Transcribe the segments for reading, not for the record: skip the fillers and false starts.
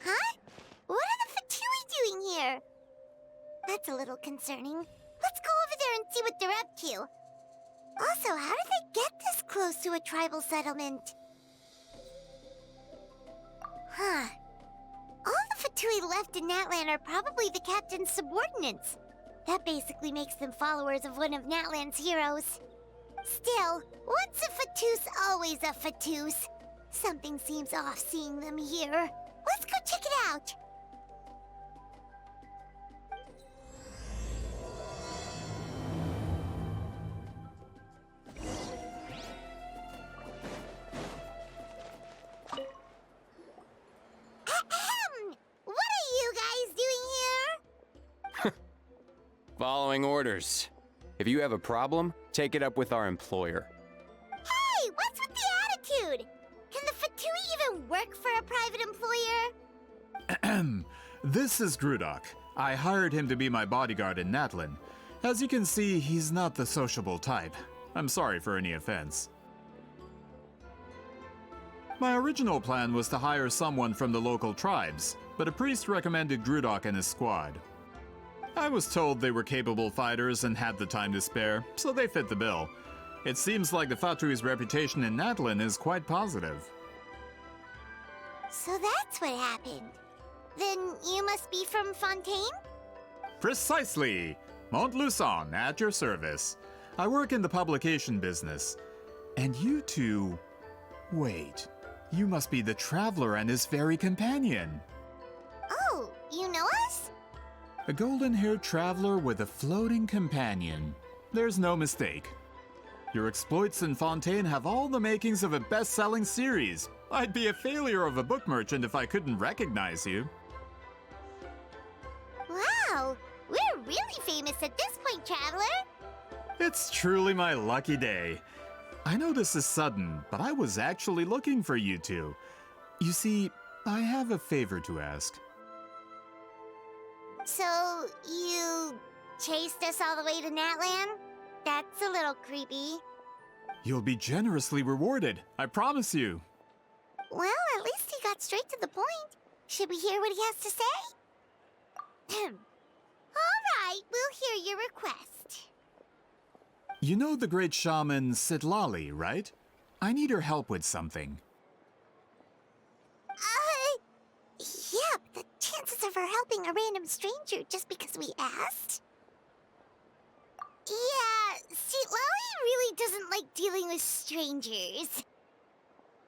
Huh? What are the Fatui doing here? That's a little concerning. Let's go over there and see what they're up to. Also, how did they get this close to a tribal settlement? Huh. All the Fatui left in Natlan are probably the captain's subordinates. That basically makes them followers of one of Natlan's heroes. Still, once a Fatus, always a Fatus. Something seems off seeing them here. Let's go check it out. Ahem! What are you guys doing here? Following orders. If you have a problem, take it up with our employer. Hey, what's with the attitude? Can the Fatui even work for a private employer? This is Grudok. I hired him to be my bodyguard in Natlan. As you can see, he's not the sociable type. I'm sorry for any offense. My original plan was to hire someone from the local tribes, but a priest recommended Grudok and his squad. I was told they were capable fighters and had the time to spare, so they fit the bill. It seems like the Fatui's reputation in Natlan is quite positive. So that's what happened. Then you must be from Fontaine? Precisely! Montluçon, at your service. I work in the publication business. And you two... Wait, you must be the traveler and his fairy companion. Oh, you know us? A golden-haired traveler with a floating companion. There's no mistake. Your exploits in Fontaine have all the makings of a best-selling series. I'd be a failure of a book merchant if I couldn't recognize you. Wow, we're really famous at this point, Traveler. It's truly my lucky day. I know this is sudden, but I was actually looking for you two. You see, I have a favor to ask. So, you chased us all the way to Natlan? That's a little creepy. You'll be generously rewarded, I promise you. Well, at least he got straight to the point. Should we hear what he has to say? All right, we'll hear your request. You know the great shaman Citlali, right? I need her help with something. Yeah, but the chances of her helping a random stranger just because we asked? Yeah, Citlali really doesn't like dealing with strangers.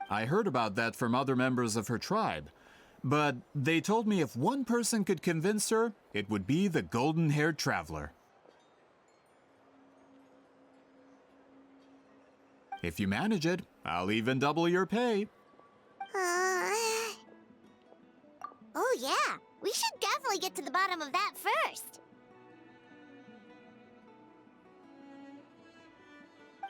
I heard about that from other members of her tribe. But they told me if one person could convince her, it would be the golden-haired traveler. If you manage it, I'll even double your pay. Oh yeah, we should definitely get to the bottom of that first.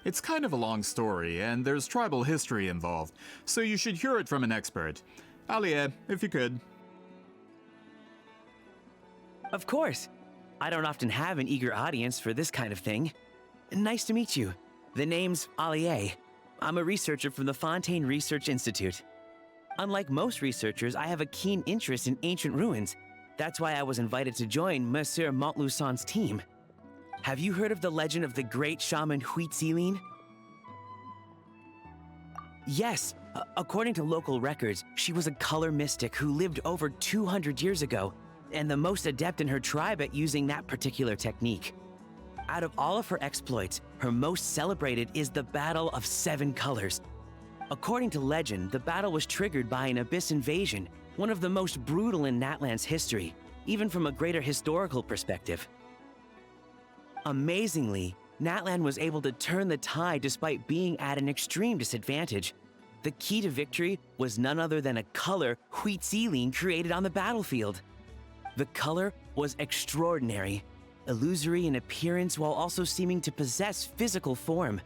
It's kind of a long story, and there's tribal history involved, so you should hear it from an expert. Alie, if you could. Of course. I don't often have an eager audience for this kind of thing. Nice to meet you. The name's Alie. I'm a researcher from the Fontaine Research Institute. Unlike most researchers, I have a keen interest in ancient ruins. That's why I was invited to join Monsieur Montluçon's team. Have you heard of the legend of the great shaman Citlali? Yes, according to local records, she was a color mystic who lived over 200 years ago, and the most adept in her tribe at using that particular technique. Out of all of her exploits, her most celebrated is the Battle of Seven Colors. According to legend, the battle was triggered by an abyss invasion, one of the most brutal in Natlan's history, even from a greater historical perspective. Amazingly, Natlan was able to turn the tide despite being at an extreme disadvantage. The key to victory was none other than a color Citlali created on the battlefield. The color was extraordinary, illusory in appearance while also seeming to possess physical form.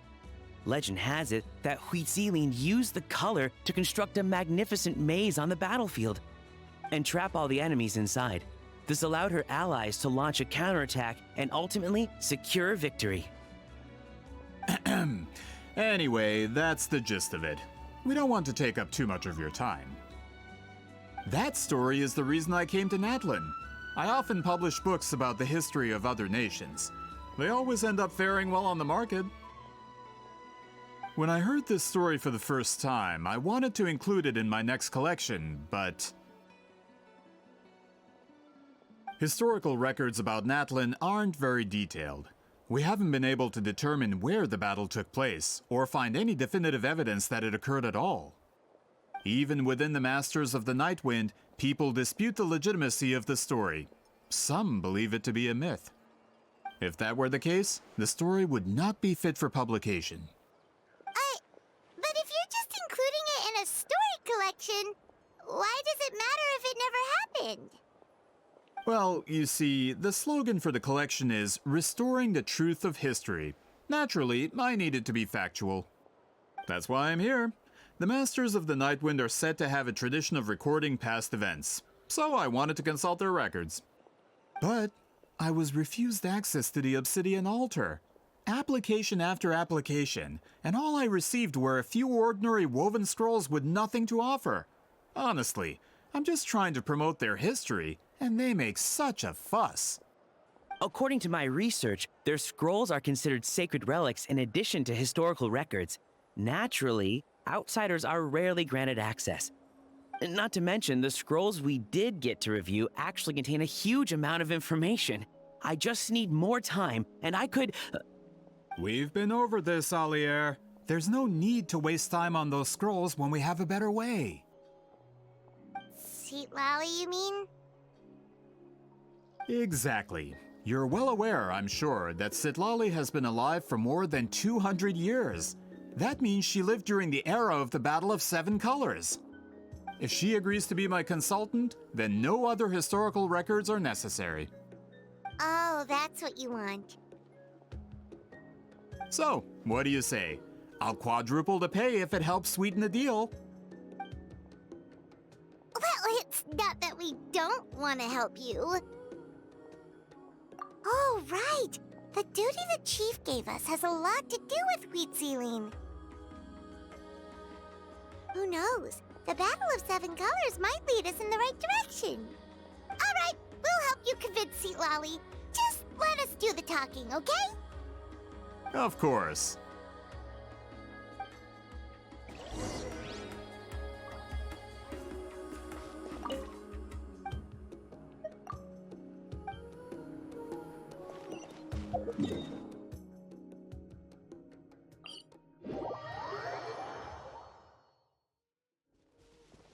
Legend has it that Citlali used the color to construct a magnificent maze on the battlefield and trap all the enemies inside. This allowed her allies to launch a counterattack and ultimately secure victory. Anyway, that's the gist of it. We don't want to take up too much of your time. That story is the reason I came to Natlin. I often publish books about the history of other nations. They always end up faring well on the market. When I heard this story for the first time, I wanted to include it in my next collection, but historical records about Natlin aren't very detailed. We haven't been able to determine where the battle took place, or find any definitive evidence that it occurred at all. Even within the Masters of the Nightwind, people dispute the legitimacy of the story. Some believe it to be a myth. If that were the case, the story would not be fit for publication. But if you're just including it in a story collection, why does it matter if it never happened? Well, you see, the slogan for the collection is Restoring the Truth of History. Naturally, I needed to be factual. That's why I'm here. The Masters of the Nightwind are said to have a tradition of recording past events, so I wanted to consult their records. But I was refused access to the Obsidian Altar. Application after application, and all I received were a few ordinary woven scrolls with nothing to offer. Honestly, I'm just trying to promote their history, and they make such a fuss. According to my research, their scrolls are considered sacred relics in addition to historical records. Naturally, outsiders are rarely granted access. Not to mention, the scrolls we did get to review actually contain a huge amount of information. I just need more time, and I could... We've been over this, Alier. There's no need to waste time on those scrolls when we have a better way. Citlali, you mean? Exactly. You're well aware, I'm sure, that Citlali has been alive for more than 200 years. That means she lived during the era of the Battle of Seven Colors. If she agrees to be my consultant, then no other historical records are necessary. Oh, that's what you want. So, what do you say? I'll quadruple the pay if it helps sweeten the deal. Well, it's not that we don't want to help you. Oh, right. The duty the chief gave us has a lot to do with wheat sealing. Who knows? The Battle of Seven Colors might lead us in the right direction. All right, we'll help you convince Citlali. Just let us do the talking, okay? Of course.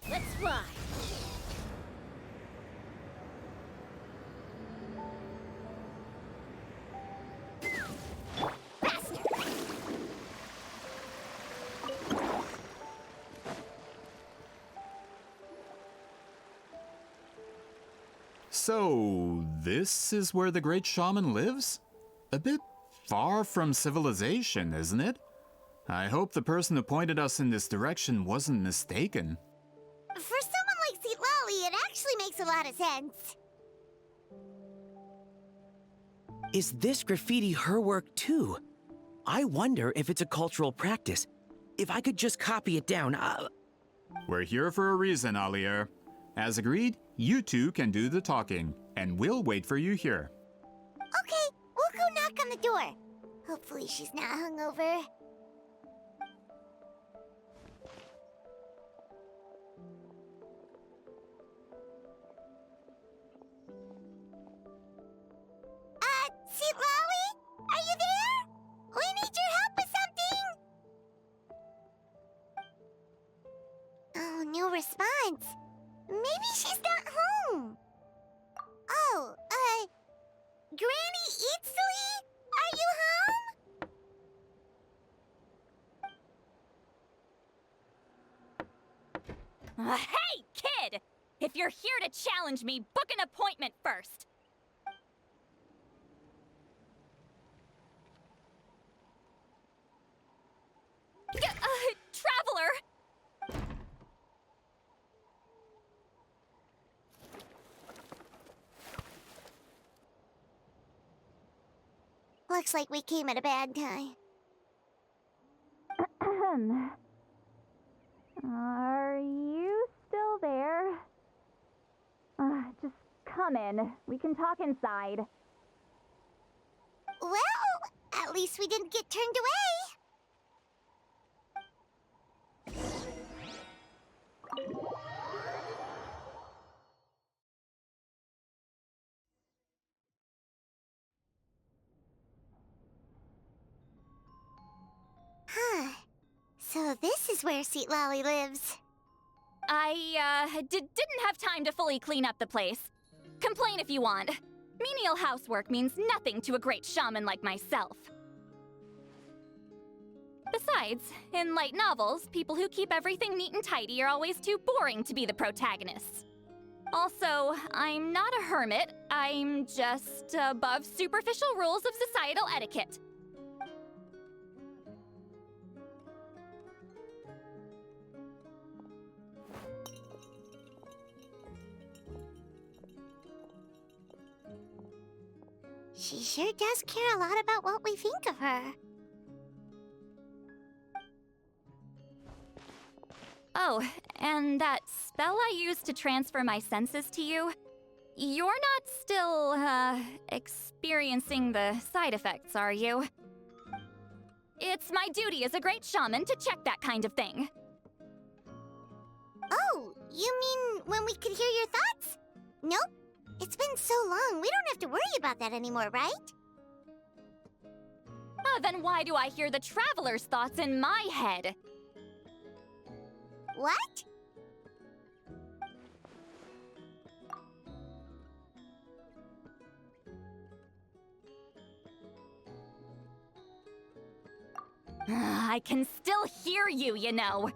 Let's fly. So, this is where the great shaman lives? A bit far from civilization, isn't it? I hope the person who pointed us in this direction wasn't mistaken. For someone like Citlali, it actually makes a lot of sense. Is this graffiti her work too? I wonder if it's a cultural practice. If I could just copy it down, We're here for a reason, Alier. As agreed, you two can do the talking, and we'll wait for you here. Okay, we'll go knock on the door. Hopefully she's not hungover. Citlali? Are you there? We need your help with something! Oh, no response. Maybe she's not home. Oh, Granny Citlali? Are you home? Hey, kid! If you're here to challenge me, book an appointment first. Traveler! Looks like we came at a bad time. Are you still there? Just come in. We can talk inside. Well, at least we didn't get turned away. Huh. So this is where Citlali lives. I, didn't have time to fully clean up the place. Complain if you want. Menial housework means nothing to a great shaman like myself. Besides, in light novels, people who keep everything neat and tidy are always too boring to be the protagonists. Also, I'm not a hermit. I'm just above superficial rules of societal etiquette. She sure does care a lot about what we think of her. Oh, and that spell I used to transfer my senses to you, you're not still, experiencing the side effects, are you? It's my duty as a great shaman to check that kind of thing. Oh, you mean when we could hear your thoughts? Nope. It's been so long, we don't have to worry about that anymore, right? Then why do I hear the traveler's thoughts in my head? What? I can still hear you, you know.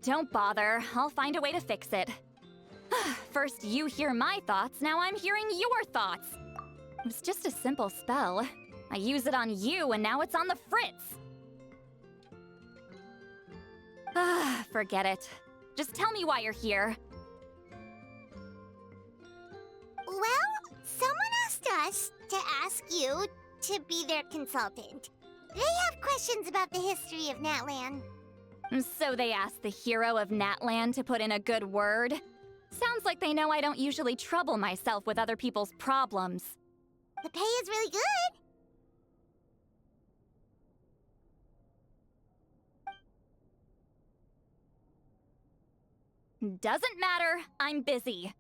Don't bother. I'll find a way to fix it. First you hear my thoughts, now I'm hearing your thoughts. It was just a simple spell. I use it on you, and now it's on the Fritz. Forget it. Just tell me why you're here. Well, someone asked us to ask you to be their consultant. They have questions about the history of Natlan. So they asked the hero of Natlan to put in a good word? Sounds like they know I don't usually trouble myself with other people's problems. The pay is really good. Doesn't matter, I'm busy.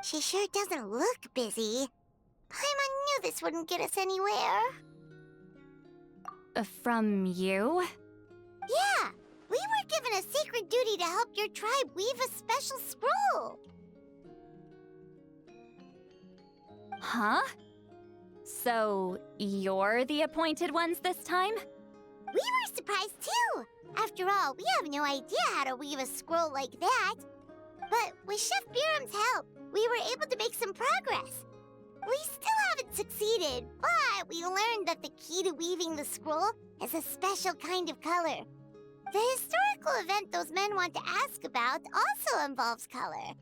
She sure doesn't look busy. Paimon knew this wouldn't get us anywhere. From you? Yeah, we were given a sacred duty to help your tribe weave a special scroll. Huh? So, you're the appointed ones this time? We were surprised too. After all, we have no idea how to weave a scroll like that. But with Chef Biram's help, we were able to make some progress. We still haven't succeeded, but we learned that the key to weaving the scroll is a special kind of color. The historical event those men want to ask about also involves color.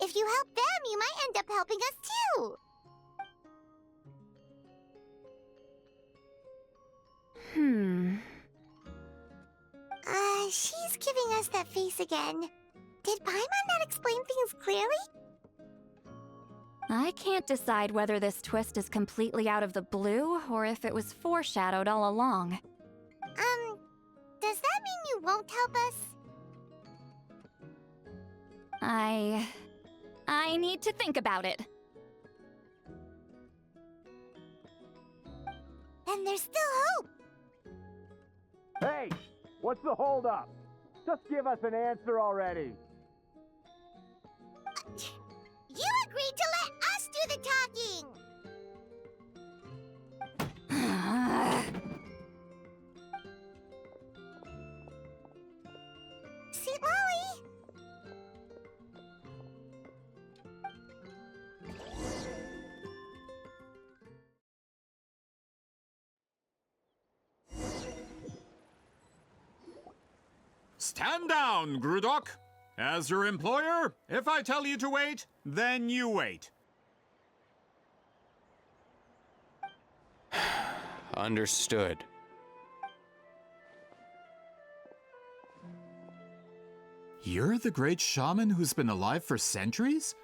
If you help them, you might end up helping us too. She's giving us that face again. Did Paimon not explain things clearly? I can't decide whether this twist is completely out of the blue or if it was foreshadowed all along. Does that mean you won't help us? I need to think about it. Then there's still hope. Hey, what's the holdup? Just give us an answer already. You agreed to let us do the talking! Citlali! Stand down, Grudok. As your employer, if I tell you to wait, then you wait. Understood. You're the great shaman who's been alive for centuries?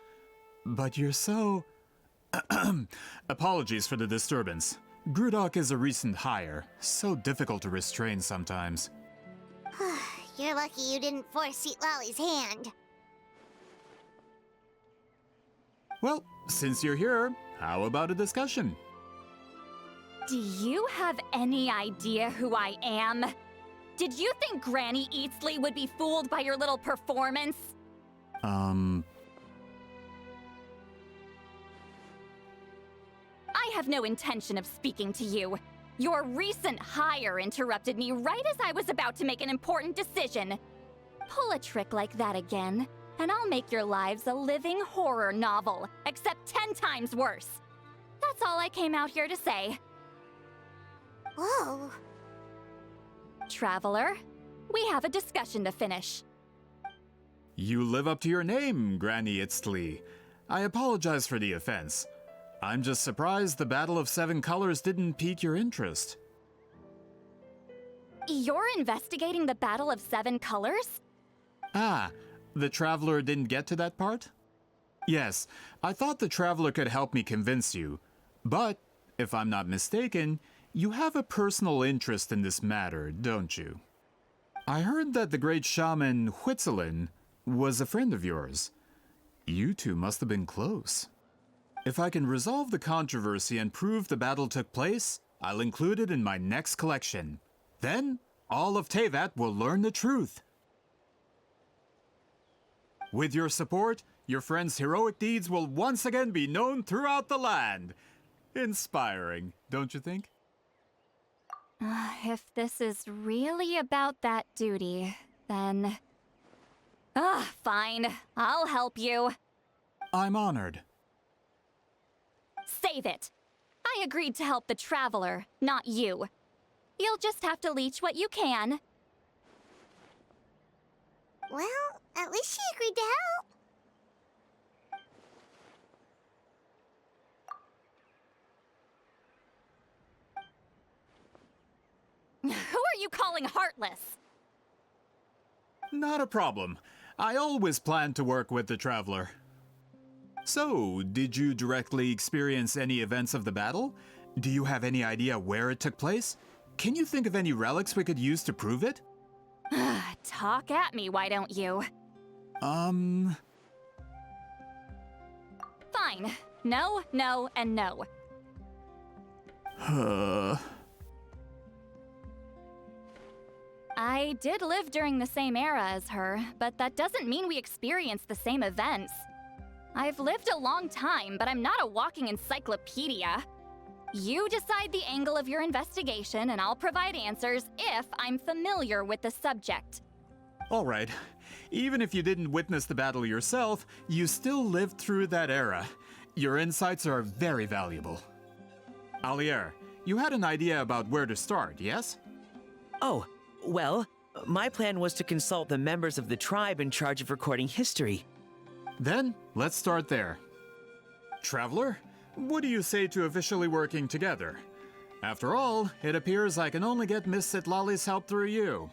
But you're so... Apologies for the disturbance. Grudok is a recent hire, so difficult to restrain sometimes. You're lucky you didn't force Citlali's hand. Well, since you're here, how about a discussion? Do you have any idea who I am? Did you think Granny Eatsley would be fooled by your little performance? I have no intention of speaking to you. Your recent hire interrupted me right as I was about to make an important decision. Pull a trick like that again, and I'll make your lives a living horror novel, except 10 times worse. That's all I came out here to say. Whoa. Traveler, we have a discussion to finish. You live up to your name, Granny Itztli. I apologize for the offense. I'm just surprised the Battle of Seven Colors didn't pique your interest. You're investigating the Battle of Seven Colors? Ah, the Traveler didn't get to that part? Yes, I thought the Traveler could help me convince you. But, if I'm not mistaken, you have a personal interest in this matter, don't you? I heard that the great shaman Huitzilin was a friend of yours. You two must have been close. If I can resolve the controversy and prove the battle took place, I'll include it in my next collection. Then, all of Teyvat will learn the truth. With your support, your friend's heroic deeds will once again be known throughout the land. Inspiring, don't you think? If this is really about that duty, then... fine. I'll help you. I'm honored. Save it. I agreed to help the Traveler, not you. You'll just have to leech what you can. Well, at least she agreed to help. Who are you calling heartless? Not a problem. I always plan to work with the Traveler. So, did you directly experience any events of the battle? Do you have any idea where it took place? Can you think of any relics we could use to prove it? Talk at me, why don't you? Fine. Fine. No, no, and no. I did live during the same era as her, but that doesn't mean we experienced the same events. I've lived a long time, but I'm not a walking encyclopedia. You decide the angle of your investigation, and I'll provide answers if I'm familiar with the subject. All right. Even if you didn't witness the battle yourself, you still lived through that era. Your insights are very valuable. Alier, you had an idea about where to start, yes? Oh, well, my plan was to consult the members of the tribe in charge of recording history. Then, let's start there. Traveler, what do you say to officially working together? After all, it appears I can only get Miss Citlali's help through you.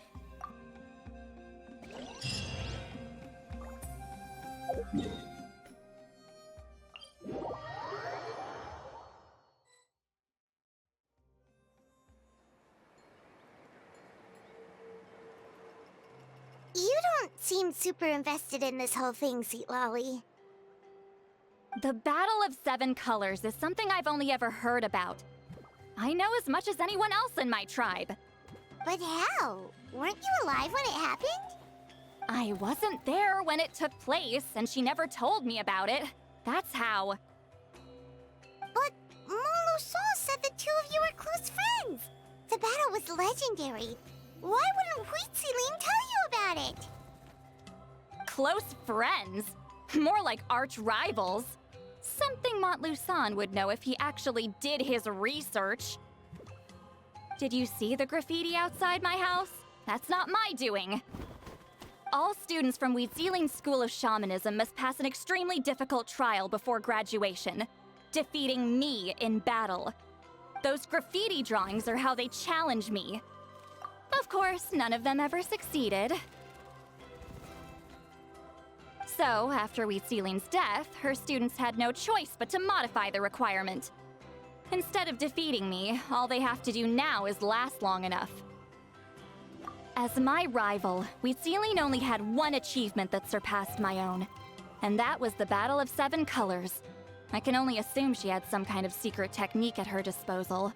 You don't seem super invested in this whole thing, Citlali. The Battle of Seven Colors is something I've only ever heard about. I know as much as anyone else in my tribe. But how? Weren't you alive when it happened? I wasn't there when it took place, and she never told me about it. That's how. But Molusol said the two of you were close friends. The battle was legendary. Why wouldn't Huitzilin tell you about it? Close friends? More like arch rivals. Something Montluçon would know if he actually did his research. Did you see the graffiti outside my house? That's not my doing. All students from Huitzili's School of Shamanism must pass an extremely difficult trial before graduation, defeating me in battle. Those graffiti drawings are how they challenge me. Of course, none of them ever succeeded. So, after Wheatsealing's death, her students had no choice but to modify the requirement. Instead of defeating me, all they have to do now is last long enough. As my rival, Wheatsealing only had one achievement that surpassed my own, and that was the Battle of 7 Colors. I can only assume she had some kind of secret technique at her disposal.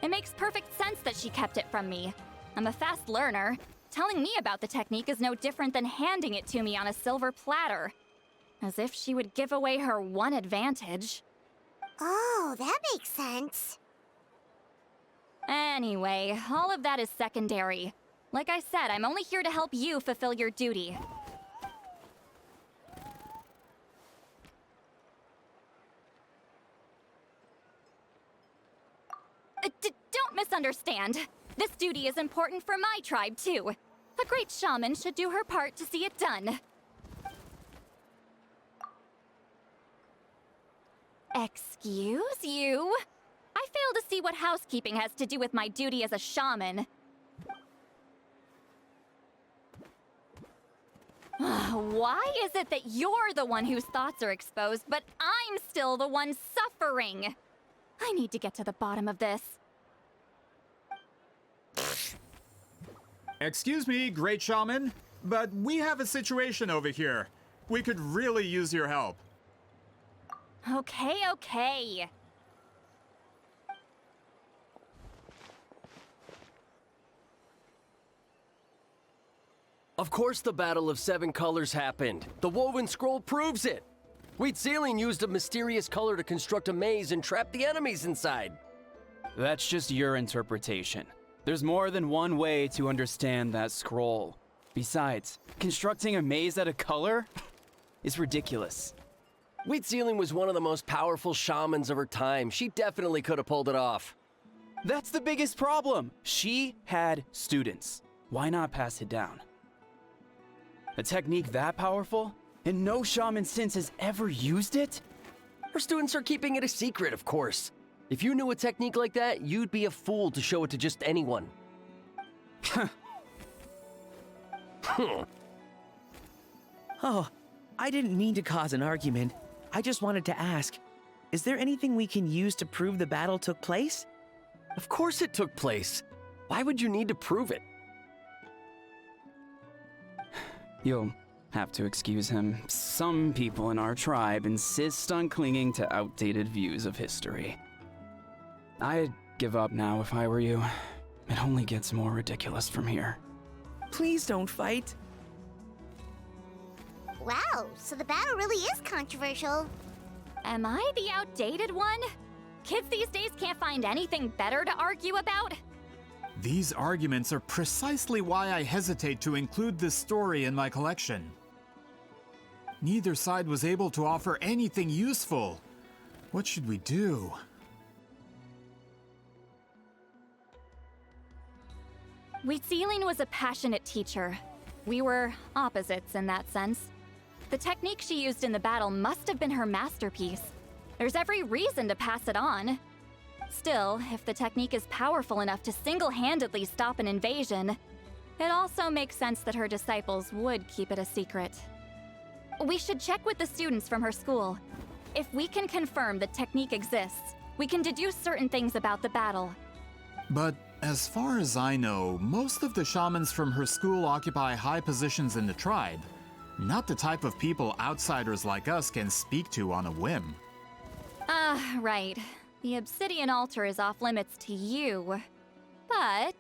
It makes perfect sense that she kept it from me. I'm a fast learner. Telling me about the technique is no different than handing it to me on a silver platter. As if she would give away her one advantage. Oh, that makes sense. Anyway, all of that is secondary. Like I said, I'm only here to help you fulfill your duty. Don't misunderstand. This duty is important for my tribe, too. A great shaman should do her part to see it done. Excuse you? I fail to see what housekeeping has to do with my duty as a shaman. Why is it that you're the one whose thoughts are exposed, but I'm still the one suffering? I need to get to the bottom of this. Excuse me, great shaman, but we have a situation over here. We could really use your help. Okay. Of course the Battle of 7 Colors happened. The woven scroll proves it. Wheatsealing used a mysterious color to construct a maze and trap the enemies inside. That's just your interpretation. There's more than one way to understand that scroll. Besides, constructing a maze out of color is ridiculous. Wheatsealing was one of the most powerful shamans of her time. She definitely could have pulled it off. That's the biggest problem. She had students. Why not pass it down? A technique that powerful? And no shaman since has ever used it? Her students are keeping it a secret, of course. If you knew a technique like that, you'd be a fool to show it to just anyone. Oh, I didn't mean to cause an argument. I just wanted to ask, is there anything we can use to prove the battle took place? Of course it took place. Why would you need to prove it? You'll have to excuse him. Some people in our tribe insist on clinging to outdated views of history. I'd give up now if I were you. It only gets more ridiculous from here. Please don't fight. Wow, so the battle really is controversial. Am I the outdated one? Kids these days can't find anything better to argue about? These arguments are precisely why I hesitate to include this story in my collection. Neither side was able to offer anything useful. What should we do? Wheatsealing was a passionate teacher. We were opposites in that sense. The technique she used in the battle must have been her masterpiece. There's every reason to pass it on. Still, if the technique is powerful enough to single-handedly stop an invasion, it also makes sense that her disciples would keep it a secret. We should check with the students from her school. If we can confirm the technique exists, we can deduce certain things about the battle. But as far as I know, most of the shamans from her school occupy high positions in the tribe. Not the type of people outsiders like us can speak to on a whim. Right. The obsidian altar is off limits to you. But,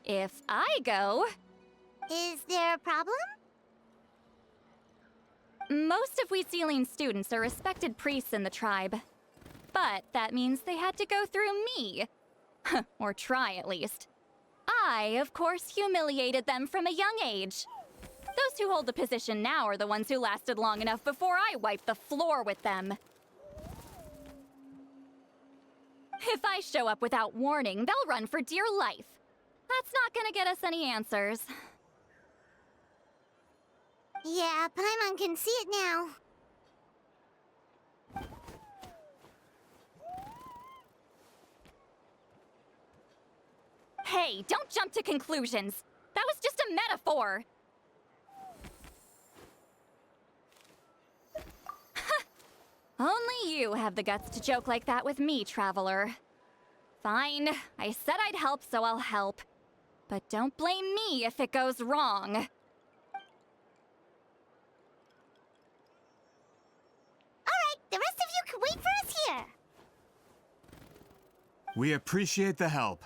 if I go... Is there a problem? Most of Wheatsealing's students are respected priests in the tribe. But that means they had to go through me. Or try, at least. I, of course, humiliated them from a young age. Those who hold the position now are the ones who lasted long enough before I wiped the floor with them. If I show up without warning, they'll run for dear life. That's not gonna get us any answers. Yeah, Paimon can see it now. Hey, don't jump to conclusions. That was just a metaphor. Only you have the guts to joke like that with me, Traveler. Fine, I said I'd help, so I'll help. But don't blame me if it goes wrong. Alright, the rest of you can wait for us here. We appreciate the help.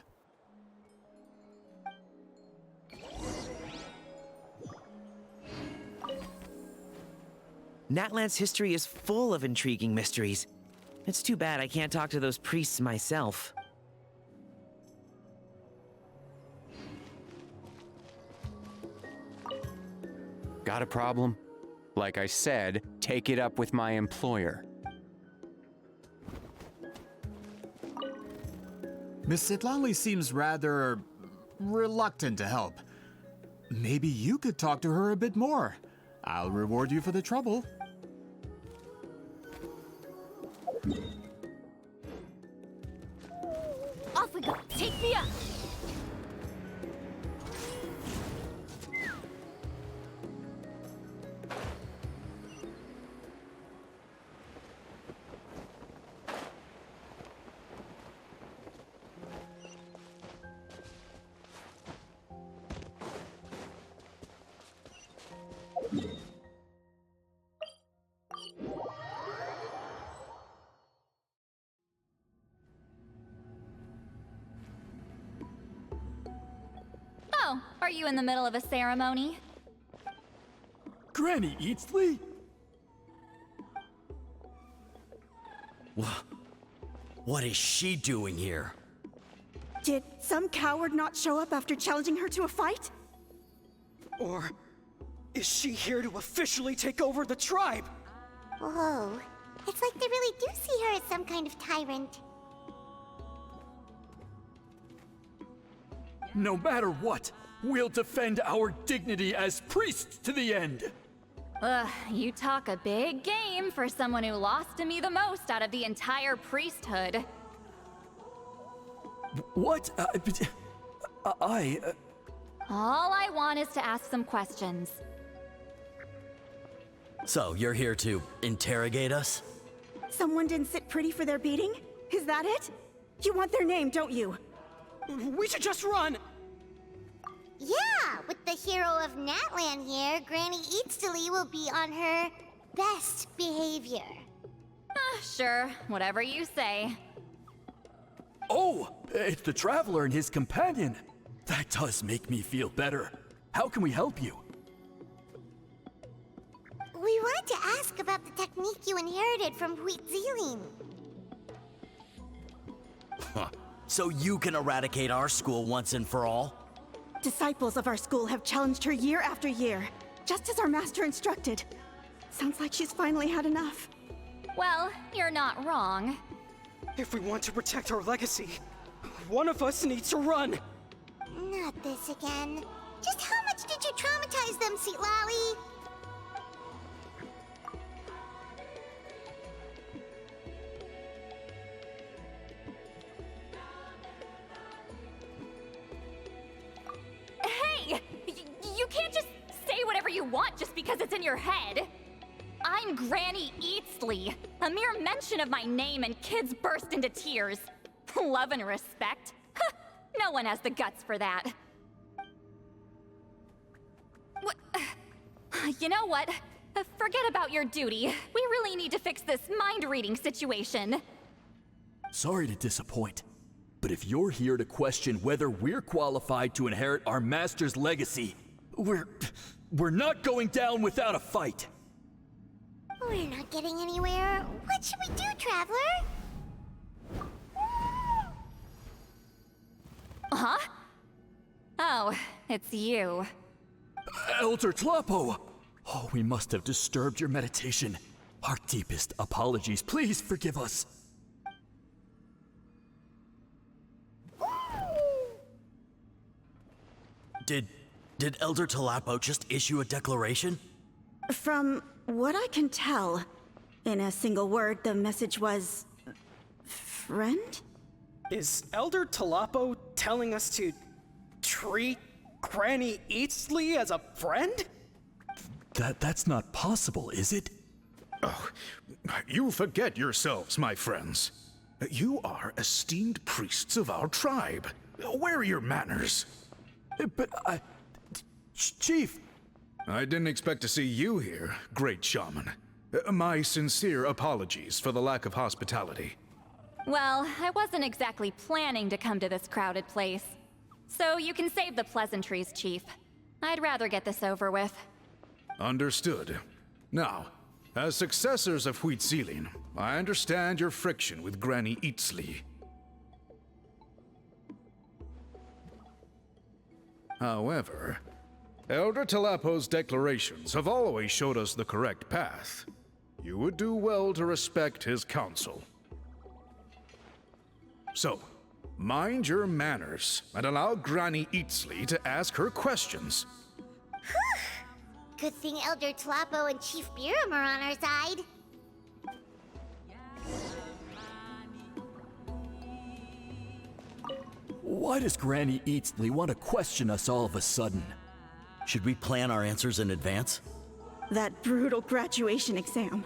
Natland's history is full of intriguing mysteries. It's too bad I can't talk to those priests myself. Got a problem? Like I said, take it up with my employer. Miss Citlali seems rather reluctant to help. Maybe you could talk to her a bit more. I'll reward you for the trouble. Off we go. Take me up. Oh, are you in the middle of a ceremony? Granny Eatsley? What is she doing here? Did some coward not show up after challenging her to a fight? Or is she here to officially take over the tribe? Whoa. It's like they really do see her as some kind of tyrant. No matter what, we'll defend our dignity as priests to the end. Ugh, you talk a big game for someone who lost to me the most out of the entire priesthood. What? All I want is to ask some questions. So, you're here to interrogate us? Someone didn't sit pretty for their beating? Is that it? You want their name, don't you? We should just run! Yeah, with the hero of Natland here, Granny Eatsley will be on her best behavior. Sure, whatever you say. Oh, it's the Traveler and his companion. That does make me feel better. How can we help you? We wanted to ask about the technique you inherited from Huitziling. So you can eradicate our school once and for all? Disciples of our school have challenged her year after year, just as our master instructed. Sounds like she's finally had enough. Well, you're not wrong. If we want to protect our legacy, one of us needs to run. Not this again. Just how much did you traumatize them, Citlali? Hey! You can't just say whatever you want just because it's in your head. I'm Granny Eatsley. A mere mention of my name and kids burst into tears. Love and respect? No one has the guts for that. What? You know what? Forget about your duty. We really need to fix this mind-reading situation. Sorry to disappoint, but if you're here to question whether we're qualified to inherit our master's legacy, we're not going down without a fight. We're not getting anywhere. What should we do, Traveler? Huh? Oh, it's you. Elder Tlapo! Oh, we must have disturbed your meditation. Our deepest apologies. Please forgive us. Did Elder Tlapo just issue a declaration? From what I can tell, in a single word, the message was... friend? Is Elder Tlapo telling us to treat Granny Eatsley as a friend? That's not possible, is it? Oh, you forget yourselves, my friends. You are esteemed priests of our tribe. Where are your manners? But Chief! I didn't expect to see you here, great shaman. My sincere apologies for the lack of hospitality. Well, I wasn't exactly planning to come to this crowded place. So you can save the pleasantries, Chief. I'd rather get this over with. Understood. Now, as successors of Citlali, I understand your friction with Granny Eatsley. However, Elder Talapo's declarations have always showed us the correct path. You would do well to respect his counsel. So, mind your manners and allow Granny Eatsley to ask her questions. Good thing Elder Tlapo and Chief Biram are on our side. Why does Granny Eatsley want to question us all of a sudden? Should we plan our answers in advance? That brutal graduation exam.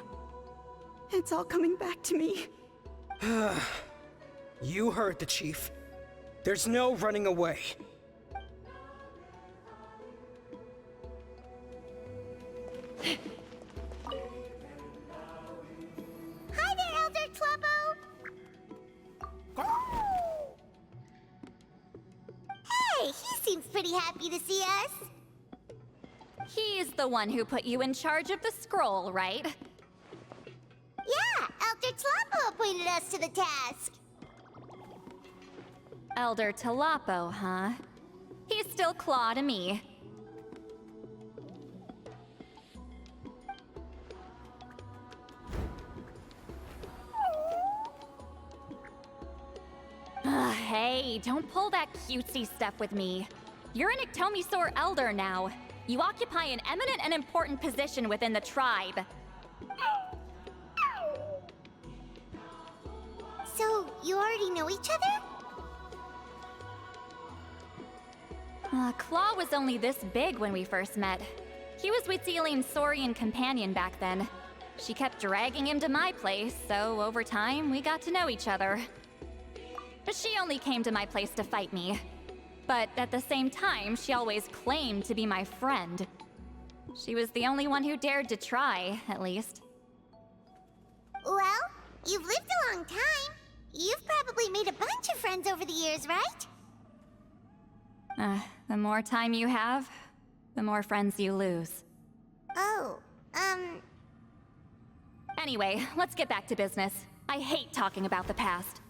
It's all coming back to me. You heard the chief. There's no running away. Hi there, Elder Tlapo! Hey, he seems pretty happy to see us. He's the one who put you in charge of the scroll, right? Yeah, Elder Tlapo appointed us to the task. Elder Talapo, huh? He's still Claw to me. Hey, don't pull that cutesy stuff with me. You're an Iktomi-Sor Elder now. You occupy an eminent and important position within the tribe. So, you already know each other? Claw was only this big when we first met. He was Citlali's Saurian companion back then. She kept dragging him to my place, so over time, we got to know each other. She only came to my place to fight me. But at the same time, she always claimed to be my friend. She was the only one who dared to try, at least. Well, you've lived a long time. You've probably made a bunch of friends over the years, right? The more time you have, the more friends you lose. Oh, Anyway, let's get back to business. I hate talking about the past.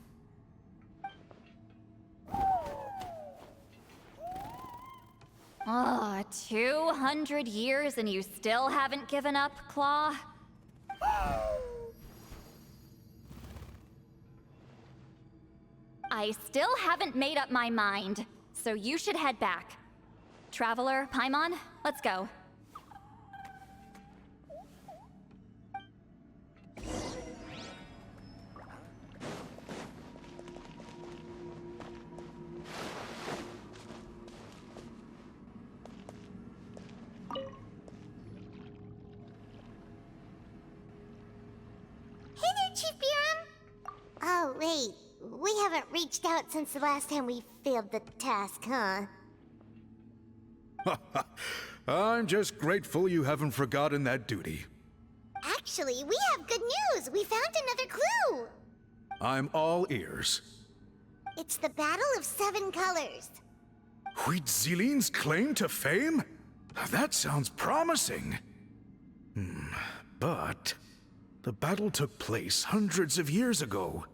200 years and you still haven't given up, Claw? I still haven't made up my mind, so you should head back. Traveler, Paimon, let's go. Hey there, Chief Biram! Oh, wait. We haven't reached out since the last time we failed the task, huh? I'm just grateful you haven't forgotten that duty. Actually, we have good news! We found another clue! I'm all ears. It's the Battle of Seven Colors. Citlali's claim to fame? That sounds promising. But the battle took place hundreds of years ago.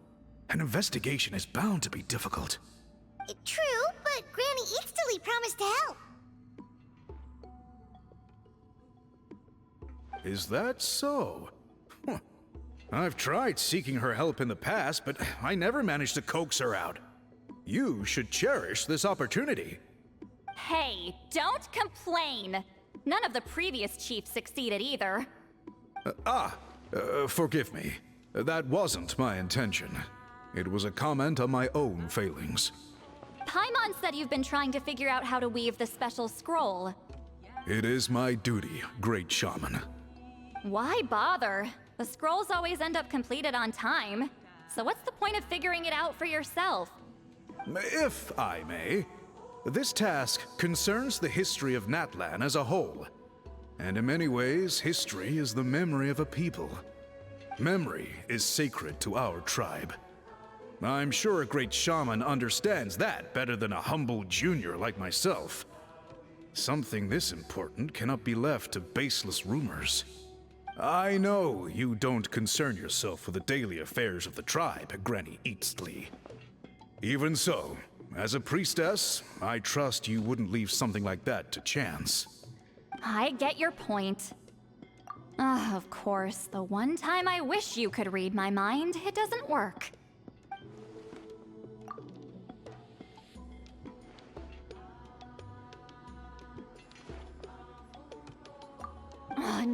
An investigation is bound to be difficult. True, but Granny Eatsley promised to help. Is that so? Huh. I've tried seeking her help in the past, but I never managed to coax her out. You should cherish this opportunity. Hey, don't complain! None of the previous chiefs succeeded either. Forgive me. That wasn't my intention. It was a comment on my own failings. Paimon said you've been trying to figure out how to weave the special scroll. It is my duty, great shaman. Why bother? The scrolls always end up completed on time. So what's the point of figuring it out for yourself? If I may, this task concerns the history of Natlan as a whole. And in many ways, history is the memory of a people. Memory is sacred to our tribe. I'm sure a great shaman understands that better than a humble junior like myself. Something this important cannot be left to baseless rumors. I know you don't concern yourself with the daily affairs of the tribe, Granny Citlali. Even so, as a priestess, I trust you wouldn't leave something like that to chance. I get your point. Of course, the one time I wish you could read my mind, it doesn't work.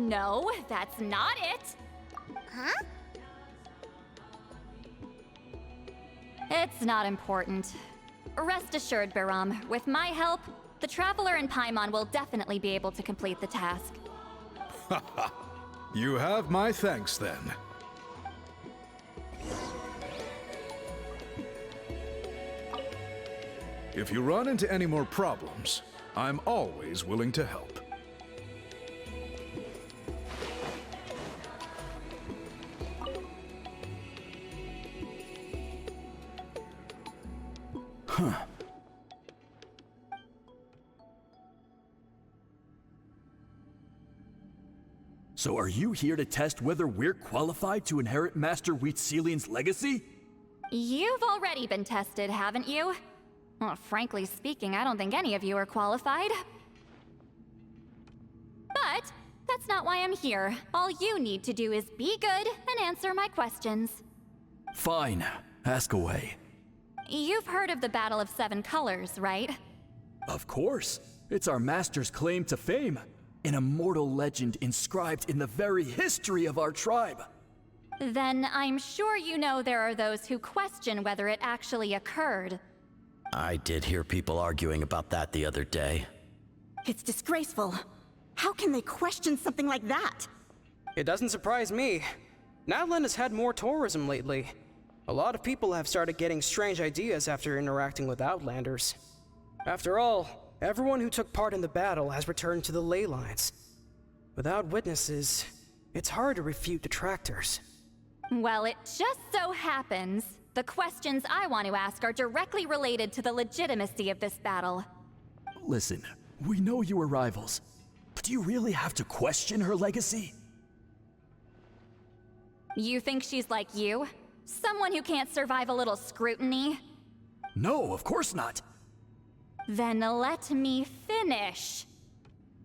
No, that's not it. Huh? It's not important. Rest assured, Biram, with my help, the Traveler and Paimon will definitely be able to complete the task. You have my thanks then. If you run into any more problems, I'm always willing to help. Huh. So are you here to test whether we're qualified to inherit Master Wheatselian's legacy? You've already been tested, haven't you? Well, frankly speaking, I don't think any of you are qualified. But that's not why I'm here. All you need to do is be good and answer my questions. Fine. Ask away. You've heard of the Battle of Seven Colors, right? Of course. It's our master's claim to fame. An immortal legend inscribed in the very history of our tribe. Then I'm sure you know there are those who question whether it actually occurred. I did hear people arguing about that the other day. It's disgraceful. How can they question something like that? It doesn't surprise me. Natlan has had more tourism lately. A lot of people have started getting strange ideas after interacting with Outlanders. After all, everyone who took part in the battle has returned to the ley lines. Without witnesses, it's hard to refute detractors. Well, it just so happens the questions I want to ask are directly related to the legitimacy of this battle. Listen, we know you were rivals, but do you really have to question her legacy? You think she's like you? Someone who can't survive a little scrutiny? No, of course not. Then let me finish.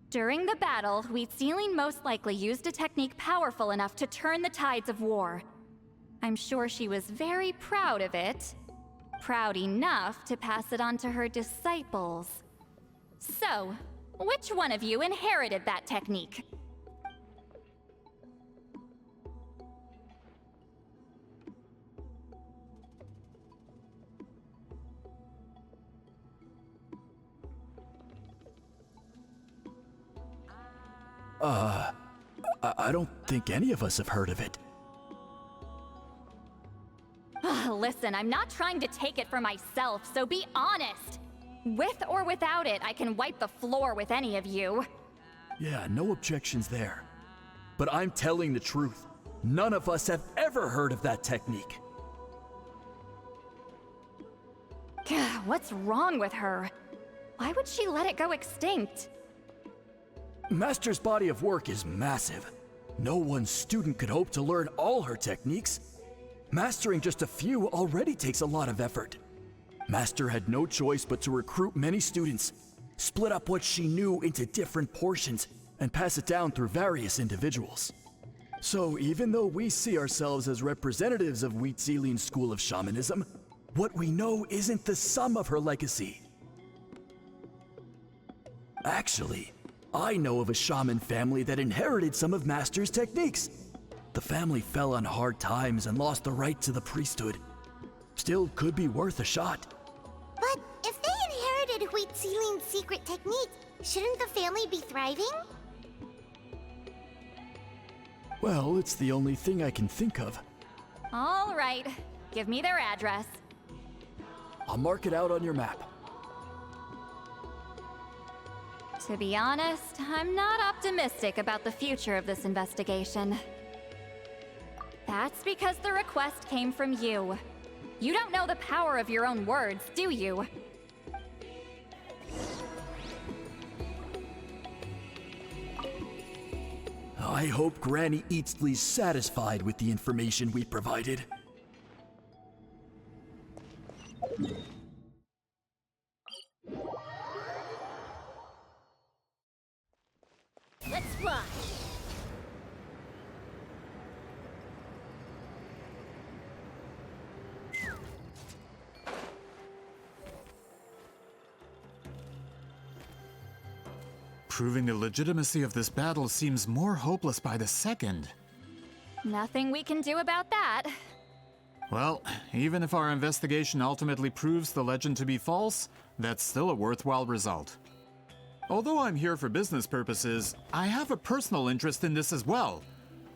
During the battle, Wheatselian most likely used a technique powerful enough to turn the tides of war. I'm sure she was very proud of it. Proud enough to pass it on to her disciples. So, which one of you inherited that technique? I don't think any of us have heard of it. Listen, I'm not trying to take it for myself, so be honest. With or without it, I can wipe the floor with any of you. Yeah, no objections there. But I'm telling the truth. None of us have ever heard of that technique. What's wrong with her? Why would she let it go extinct? Master's body of work is massive. No one student could hope to learn all her techniques. Mastering just a few already takes a lot of effort. Master had no choice but to recruit many students, split up what she knew into different portions, and pass it down through various individuals. So even though we see ourselves as representatives of Wheatselian's school of shamanism, what we know isn't the sum of her legacy. Actually, I know of a shaman family that inherited some of Master's techniques. The family fell on hard times and lost the right to the priesthood. Still could be worth a shot. But if they Celine's secret technique, shouldn't the family be thriving? Well, it's the only thing I can think of. All right, give me their address. I'll mark it out on your map. To be honest, I'm not optimistic about the future of this investigation. That's because the request came from you. You don't know the power of your own words, do you? I hope Granny Eatsley's satisfied with the information we provided. Let's rock! Proving the legitimacy of this battle seems more hopeless by the second. Nothing we can do about that. Well, even if our investigation ultimately proves the legend to be false, that's still a worthwhile result. Although I'm here for business purposes, I have a personal interest in this as well.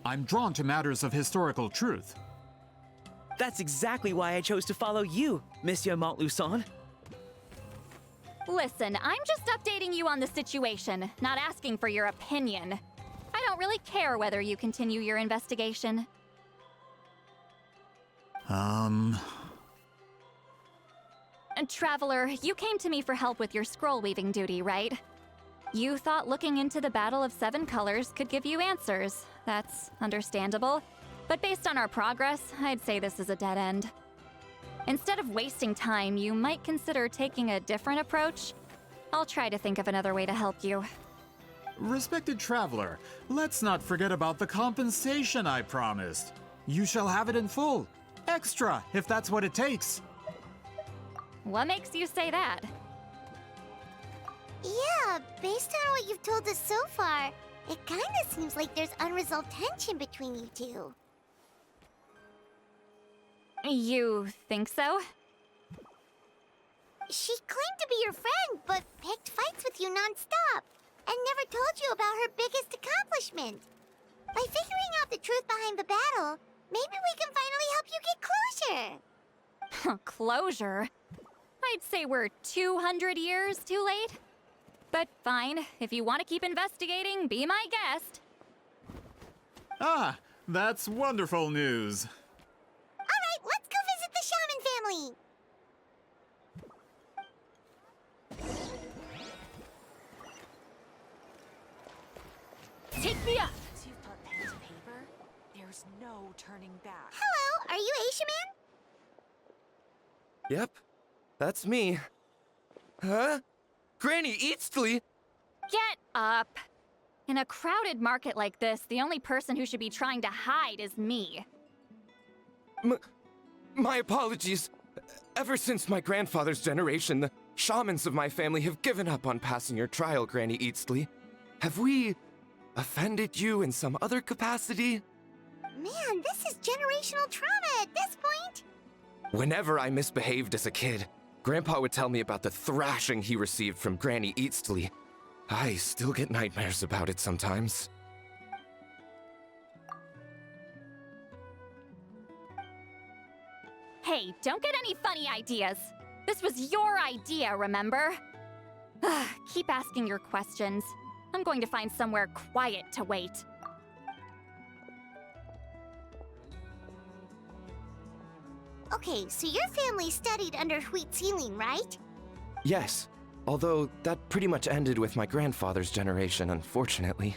I'm drawn to matters of historical truth. That's exactly why I chose to follow you, Monsieur Montluçon. Listen, I'm just updating you on the situation, not asking for your opinion. I don't really care whether you continue your investigation. And Traveler, you came to me for help with your scroll weaving duty, right? You thought looking into the Battle of Seven Colors could give you answers. That's understandable. But based on our progress, I'd say this is a dead end. Instead of wasting time, you might consider taking a different approach. I'll try to think of another way to help you. Respected traveler, let's not forget about the compensation I promised. You shall have it in full. Extra, if that's what it takes. What makes you say that? Yeah, based on what you've told us so far, it kinda seems like there's unresolved tension between you two. You think so? She claimed to be your friend, but picked fights with you non-stop, and never told you about her biggest accomplishment. By figuring out the truth behind the battle, maybe we can finally help you get closure. Closure? I'd say we're 200 years too late. But fine, if you want to keep investigating, be my guest. Ah, that's wonderful news. Alright, let's go visit the Shaman family! Take me up! Once you've put pen to paper, there's no turning back. Hello, are you Aishaman? Yep, that's me. Huh? Granny Eatsley? Get up! In a crowded market like this, the only person who should be trying to hide is me. My apologies. Ever since my grandfather's generation, the shamans of my family have given up on passing your trial, Granny Eatsley. Have we offended you in some other capacity? Man, this is generational trauma at this point! Whenever I misbehaved as a kid, Grandpa would tell me about the thrashing he received from Granny Eatsley. I still get nightmares about it sometimes. Hey, don't get any funny ideas. This was your idea, remember? Keep asking your questions. I'm going to find somewhere quiet to wait. Okay, so your family studied under Citlali, right? Yes, although that pretty much ended with my grandfather's generation, unfortunately.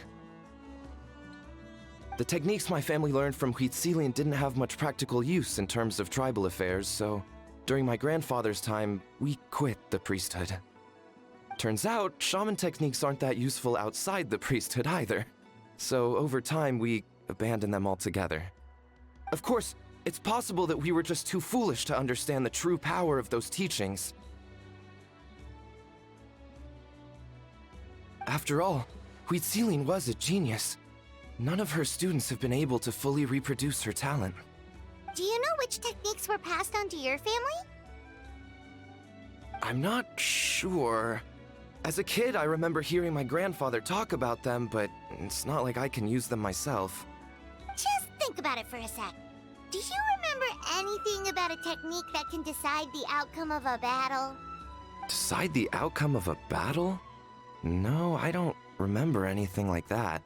The techniques my family learned from Citlali didn't have much practical use in terms of tribal affairs, so during my grandfather's time, we quit the priesthood. Turns out, shaman techniques aren't that useful outside the priesthood either. So over time, we abandoned them altogether. Of course, it's possible that we were just too foolish to understand the true power of those teachings. After all, Citlali was a genius. None of her students have been able to fully reproduce her talent. Do you know which techniques were passed on to your family? I'm not sure. As a kid, I remember hearing my grandfather talk about them, but it's not like I can use them myself. Just think about it for a sec. Do you remember anything about a technique that can decide the outcome of a battle? Decide the outcome of a battle? No, I don't remember anything like that.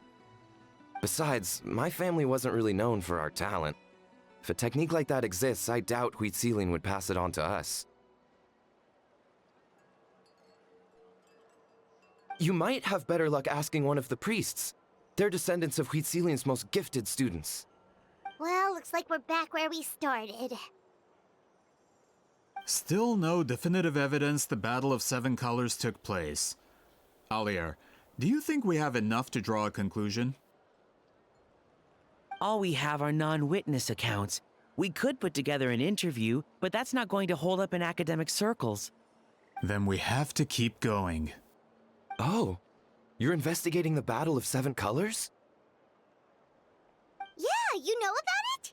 Besides, my family wasn't really known for our talent. If a technique like that exists, I doubt Citlali would pass it on to us. You might have better luck asking one of the priests. They're descendants of Citlali's most gifted students. Well, looks like we're back where we started. Still no definitive evidence the Battle of Seven Colors took place. Alier, do you think we have enough to draw a conclusion? All we have are non-witness accounts. We could put together an interview, but that's not going to hold up in academic circles. Then we have to keep going. Oh, you're investigating the Battle of Seven Colors? Yeah, you know about it?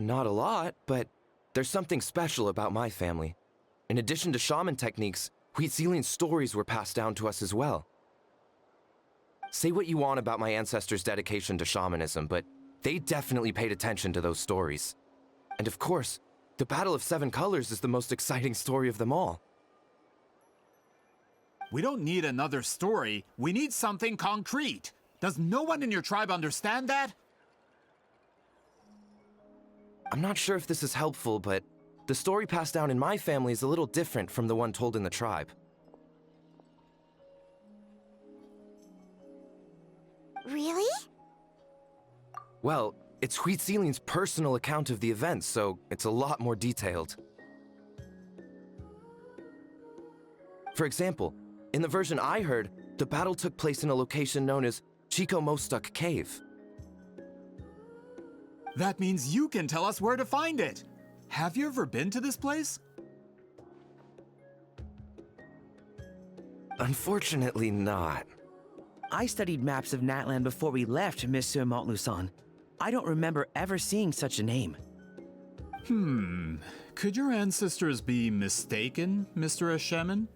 Not a lot, but there's something special about my family. In addition to shaman techniques, Citlali's stories were passed down to us as well. Say what you want about my ancestors' dedication to shamanism, but they definitely paid attention to those stories. And of course, the Battle of Seven Colors is the most exciting story of them all. We don't need another story. We need something concrete. Does no one in your tribe understand that? I'm not sure if this is helpful, but the story passed down in my family is a little different from the one told in the tribe. Really? Well, it's Citlali's personal account of the events, so it's a lot more detailed. For example, in the version I heard, the battle took place in a location known as Chico Mostuk Cave. That means you can tell us where to find it. Have you ever been to this place? Unfortunately not. I studied maps of Natlan before we left, Monsieur Montluçon. I don't remember ever seeing such a name. Could your ancestors be mistaken, Mr. Eshemin?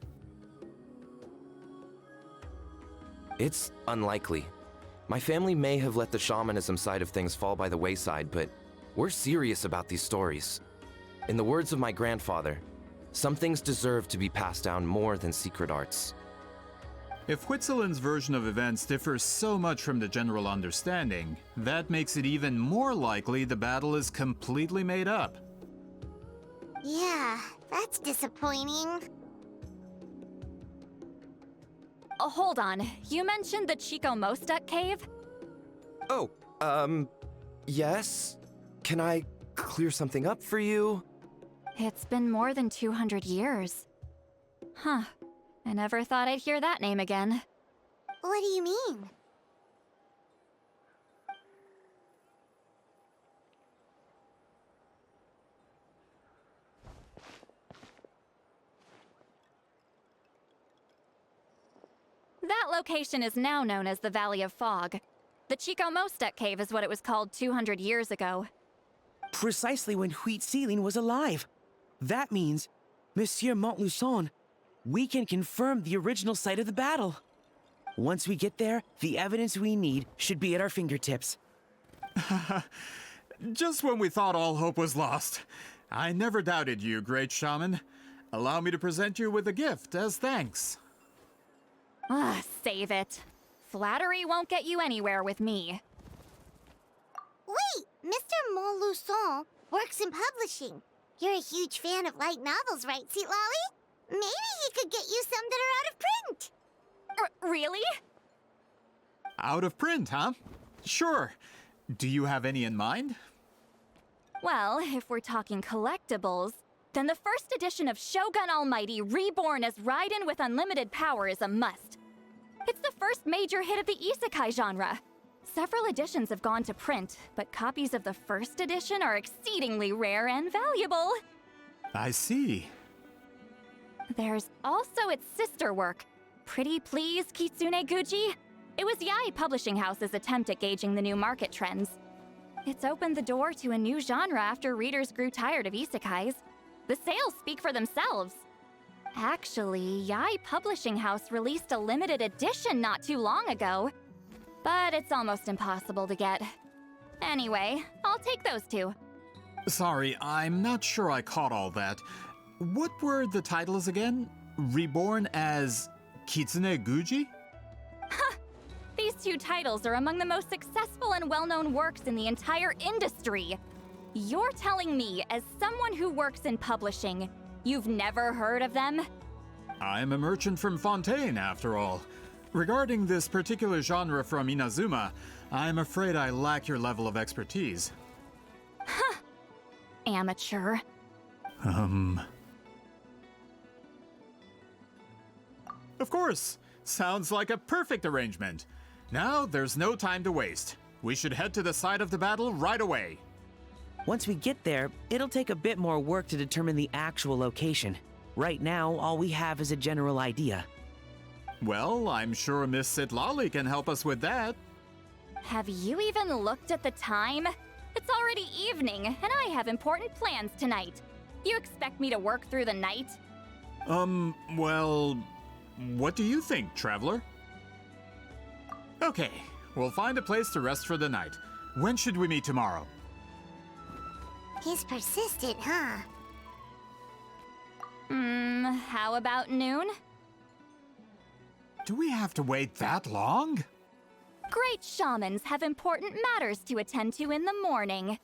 It's unlikely. My family may have let the shamanism side of things fall by the wayside, but we're serious about these stories. In the words of my grandfather, some things deserve to be passed down more than secret arts. If Citlali's version of events differs so much from the general understanding, that makes it even more likely the battle is completely made up. Yeah, that's disappointing. Oh, hold on. You mentioned the Chico Mostuk cave? Oh, yes? Can I clear something up for you? It's been more than 200 years. Huh. I never thought I'd hear that name again. What do you mean? That location is now known as the Valley of Fog. The Chico Mostuk cave is what it was called 200 years ago. Precisely when Citlali was alive. That means, Monsieur Montluçon, we can confirm the original site of the battle. Once we get there, the evidence we need should be at our fingertips. Just when we thought all hope was lost. I never doubted you, great shaman. Allow me to present you with a gift as thanks. Save it. Flattery won't get you anywhere with me. Wait, Mr. Montluçon works in publishing. You're a huge fan of light novels, right, Citlali? Maybe he could get you some that are out of print. Really? Out of print, huh? Sure. Do you have any in mind? Well, if we're talking collectibles, then the first edition of Shogun Almighty reborn as Raiden with unlimited power is a must. It's the first major hit of the isekai genre. Several editions have gone to print, but copies of the first edition are exceedingly rare and valuable. I see. There's also its sister work, Pretty Please Kitsune Guji. It was Yae Publishing House's attempt at gauging the new market trends. It's opened the door to a new genre after readers grew tired of isekais. The sales speak for themselves. Actually, Yai Publishing House released a limited edition not too long ago. But it's almost impossible to get. Anyway, I'll take those two. Sorry, I'm not sure I caught all that. What were the titles again? Reborn as Kitsune Guji? These two titles are among the most successful and well-known works in the entire industry. You're telling me, as someone who works in publishing, you've never heard of them? I'm a merchant from Fontaine, after all. Regarding this particular genre from Inazuma, I'm afraid I lack your level of expertise. Amateur. Of course! Sounds like a perfect arrangement. Now, there's no time to waste. We should head to the site of the battle right away. Once we get there, it'll take a bit more work to determine the actual location. Right now, all we have is a general idea. Well, I'm sure Miss Citlali can help us with that. Have you even looked at the time? It's already evening, and I have important plans tonight. You expect me to work through the night? Well, what do you think, traveler? Okay, we'll find a place to rest for the night. When should we meet tomorrow? He's persistent, huh? How about noon? Do we have to wait that long? Great shamans have important matters to attend to in the morning.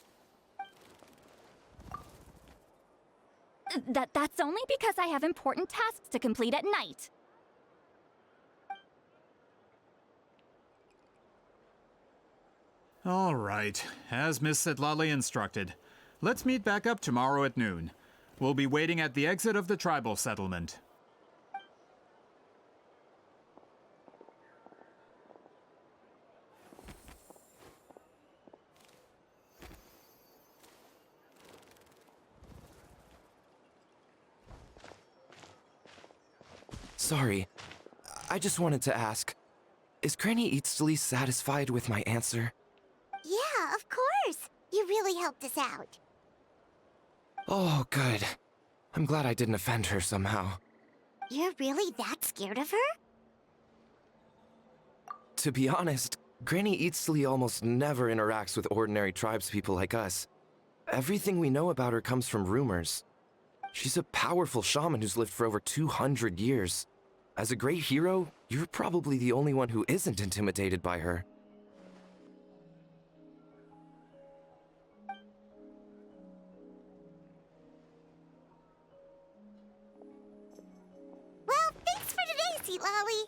That's only because I have important tasks to complete at night. All right, as Miss Citlali instructed. Let's meet back up tomorrow at noon. We'll be waiting at the exit of the tribal settlement. Sorry, I just wanted to ask, is Granny Eatsley satisfied with my answer? Yeah, of course. You really helped us out. Oh, good. I'm glad I didn't offend her somehow. You're really that scared of her? To be honest, Granny Eatsley almost never interacts with ordinary tribespeople like us. Everything we know about her comes from rumors. She's a powerful shaman who's lived for over 200 years. As a great hero, you're probably the only one who isn't intimidated by her. Well, thanks for today, Citlali.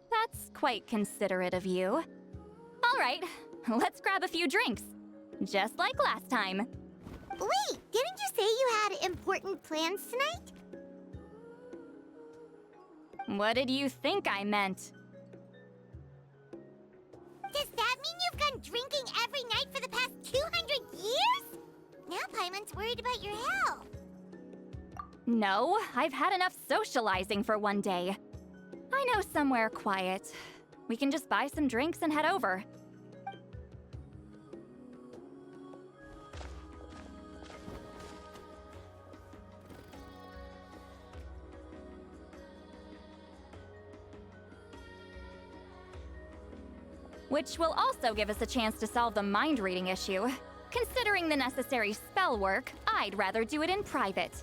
That's quite considerate of you. All right, let's grab a few drinks. Just like last time. Wait, didn't you say you had important plans tonight? What did you think I meant? Does that mean you've gone drinking every night for the past 200 years? Now Paimon's worried about your health. No, I've had enough socializing for one day. I know somewhere quiet. We can just buy some drinks and head over. Which will also give us a chance to solve the mind reading issue. Considering the necessary spell work, I'd rather do it in private.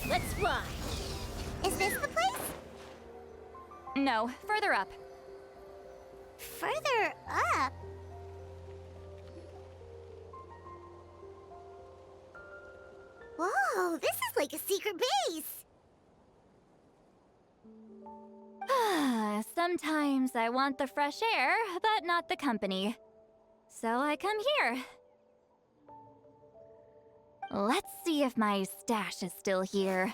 Let's fly. Is this the place? No, further up. Further up? Whoa. Whoa, this is like a secret base! Sometimes I want the fresh air, but not the company. So I come here. Let's see if my stash is still here.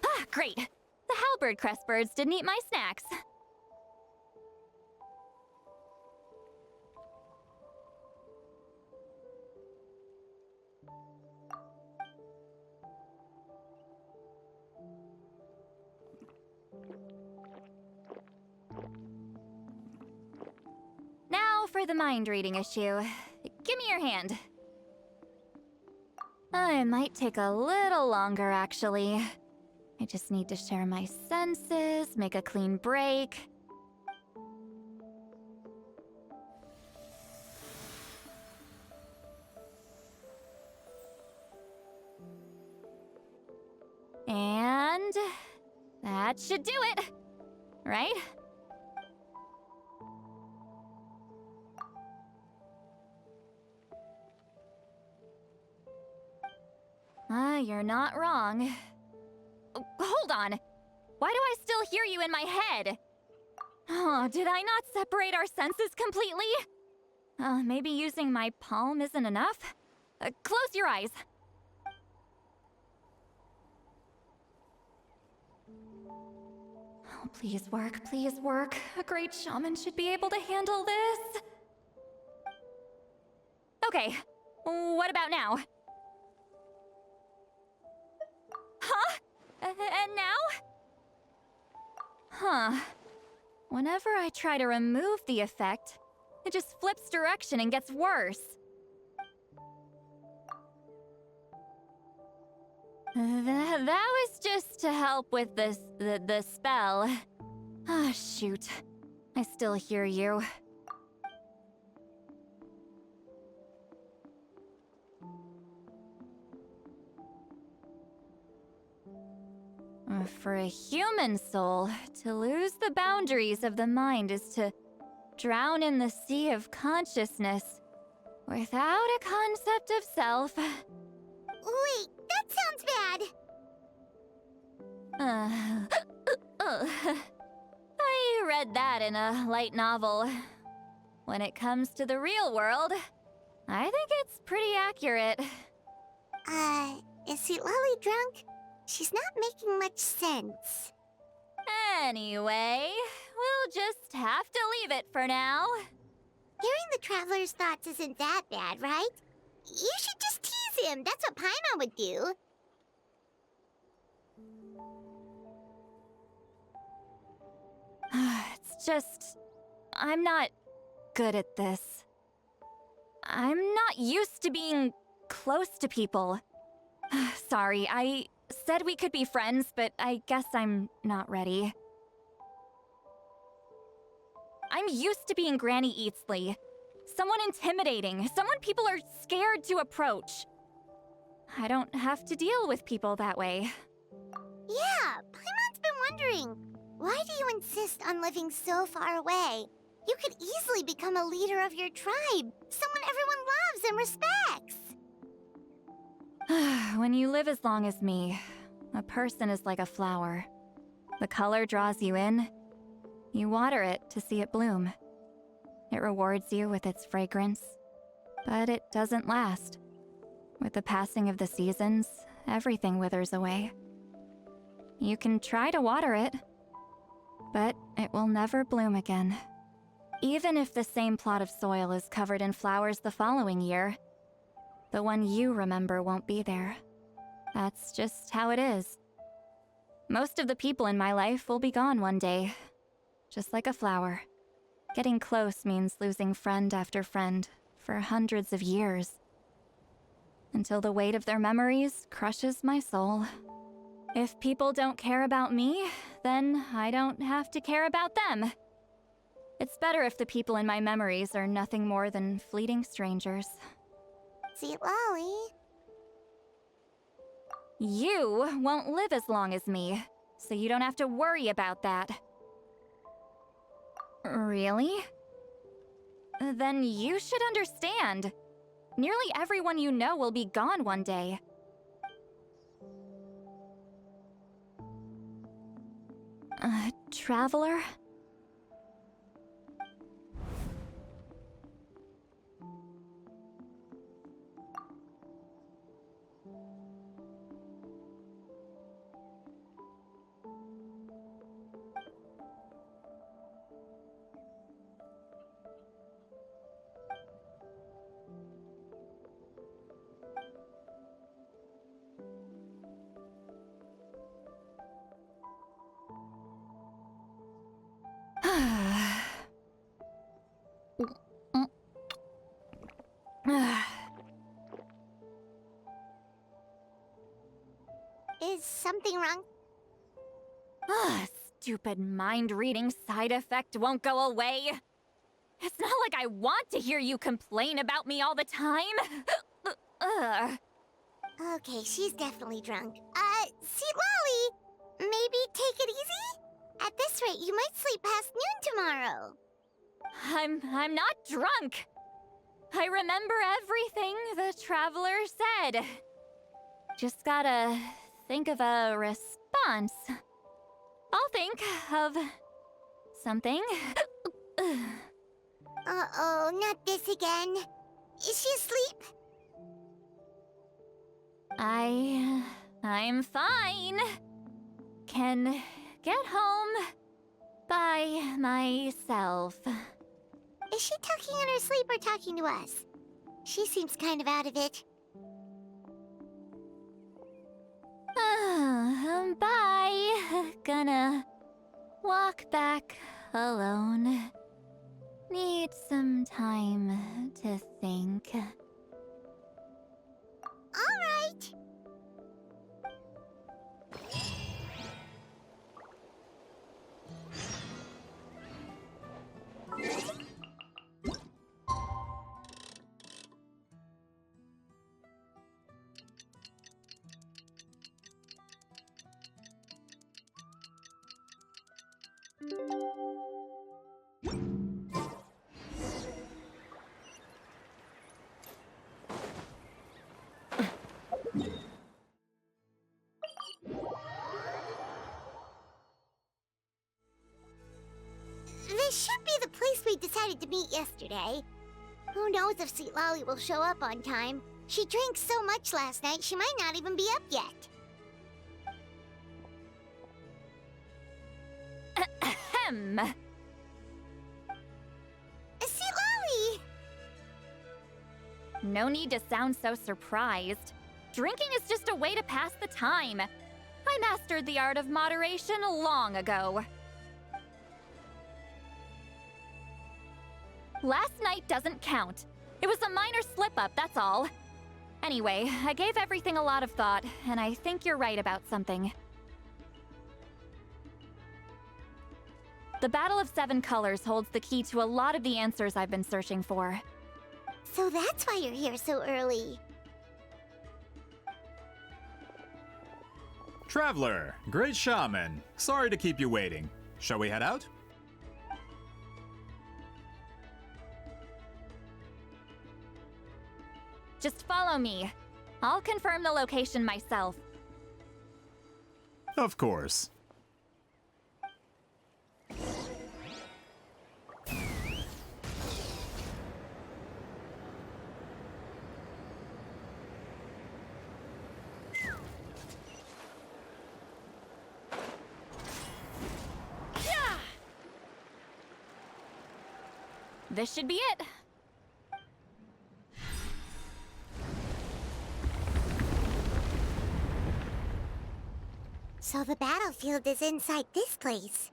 Ah, great! The halberd crest birds didn't eat my snacks. Now for the mind reading issue. Give me your hand. It might take a little longer, actually. I just need to share my senses, make a clean break. And that should do it, right? You're not wrong. Hold on! Why do I still hear you in my head? Oh, did I not separate our senses completely? Maybe using my palm isn't enough? Close your eyes. Oh, please work, please work. A great shaman should be able to handle this. Okay, what about now? Huh? And now? Huh. Whenever I try to remove the effect, it just flips direction and gets worse. That was just to help with the spell. Ah, shoot. I still hear you. For a human soul, to lose the boundaries of the mind is to drown in the sea of consciousness without a concept of self. Wait, that sounds bad! I read that in a light novel. When it comes to the real world, I think it's pretty accurate. Is Citlali drunk? She's not making much sense. Anyway, we'll just have to leave it for now. Hearing the Traveler's thoughts isn't that bad, right? You should just tease him. That's what Paimon would do. It's just... I'm not good at this. I'm not used to being close to people. Sorry, I said we could be friends, but I guess I'm not ready. I'm used to being Granny Eatsley. Someone intimidating, someone people are scared to approach. I don't have to deal with people that way. Yeah, Paimon's been wondering, why do you insist on living so far away? You could easily become a leader of your tribe, someone everyone loves and respects. When you live as long as me, a person is like a flower. The color draws you in. You water it to see it bloom. It rewards you with its fragrance, but it doesn't last. With the passing of the seasons, everything withers away. You can try to water it, but it will never bloom again. Even if the same plot of soil is covered in flowers the following year, the one you remember won't be there. That's just how it is. Most of the people in my life will be gone one day, just like a flower. Getting close means losing friend after friend for hundreds of years, until the weight of their memories crushes my soul. If people don't care about me, then I don't have to care about them. It's better if the people in my memories are nothing more than fleeting strangers. Citlali. You won't live as long as me, so you don't have to worry about that. Really? Then you should understand. Nearly everyone you know will be gone one day. Traveler? Is something wrong? Stupid mind-reading side effect won't go away. It's not like I want to hear you complain about me all the time. Okay, she's definitely drunk. Citlali, maybe take it easy? At this rate, you might sleep past noon tomorrow. I'm not drunk. I remember everything the traveler said. Just gotta think of a response. I'll think of something. Uh-oh, not this again. Is she asleep? I'm fine. Can get home by myself. Is she talking in her sleep or talking to us? She seems kind of out of it. Bye. Gonna walk back alone. Need some time to think. All right. This should be the place we decided to meet yesterday. Who knows if Citlali will show up on time? She drank so much last night, she might not even be up yet. Ahem. Citlali! No need to sound so surprised. Drinking is just a way to pass the time. I mastered the art of moderation long ago. Last night doesn't count. It was a minor slip-up, that's all. Anyway, I gave everything a lot of thought, and I think you're right about something. The Battle of Seven Colors holds the key to a lot of the answers I've been searching for. So that's why you're here so early. Traveler, great shaman. Sorry to keep you waiting. Shall we head out? Just follow me. I'll confirm the location myself. Of course. This should be it. So the battlefield is inside this place.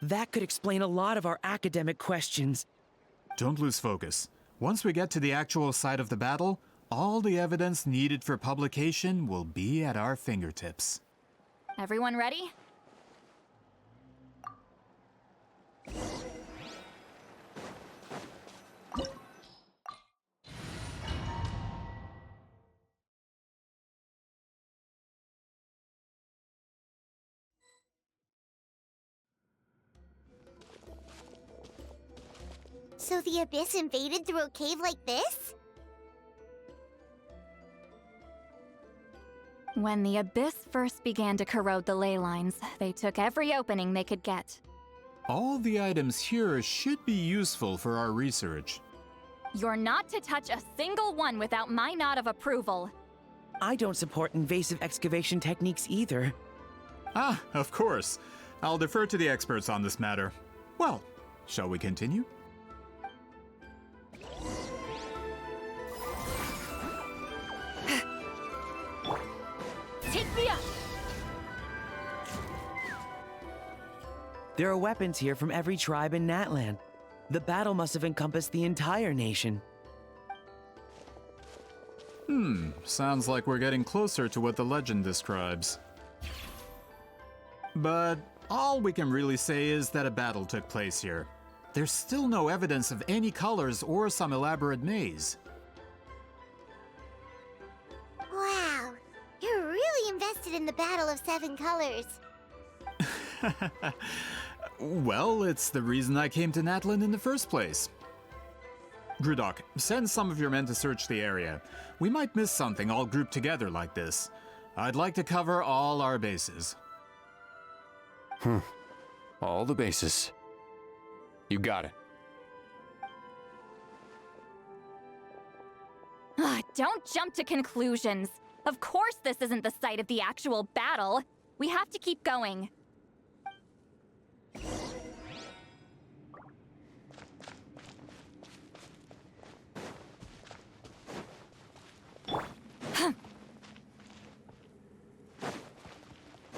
That could explain a lot of our academic questions. Don't lose focus. Once we get to the actual site of the battle, all the evidence needed for publication will be at our fingertips. Everyone ready? So the Abyss invaded through a cave like this? When the Abyss first began to corrode the ley lines, they took every opening they could get. All the items here should be useful for our research. You're not to touch a single one without my nod of approval. I don't support invasive excavation techniques either. Ah, of course. I'll defer to the experts on this matter. Well, shall we continue? Take me up! There are weapons here from every tribe in Natlan. The battle must have encompassed the entire nation. Sounds like we're getting closer to what the legend describes. But all we can really say is that a battle took place here. There's still no evidence of any colors or some elaborate maze. Wow, you're really invested in the Battle of Seven Colors. Well, it's the reason I came to Natlan in the first place. Grudok, send some of your men to search the area. We might miss something all grouped together like this. I'd like to cover all our bases. All the bases. You got it. Don't jump to conclusions. Of course this isn't the site of the actual battle. We have to keep going.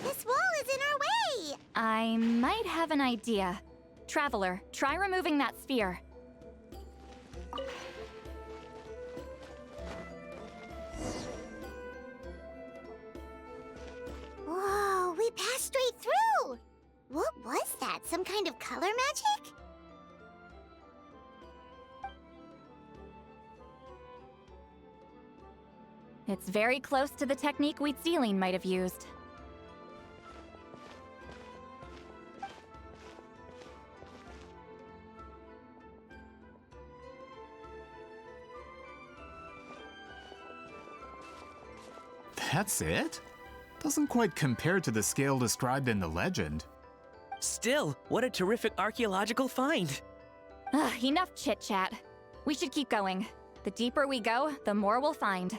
This wall is in our way! I might have an idea. Traveler, try removing that sphere. Whoa, we passed straight through! What was that? Some kind of color magic? It's very close to the technique Citlali might have used. That's it? Doesn't quite compare to the scale described in the legend. Still, what a terrific archaeological find! Enough chit-chat. We should keep going. The deeper we go, the more we'll find.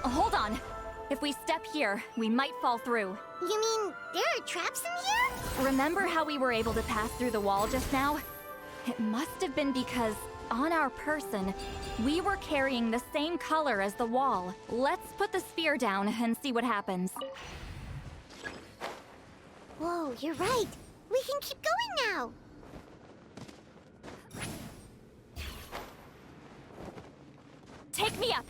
Hold on. If we step here, we might fall through. You mean there are traps in here? Remember how we were able to pass through the wall just now? It must have been because, on our person, we were carrying the same color as the wall. Let's put the spear down and see what happens. Whoa, you're right. We can keep going now. Take me up!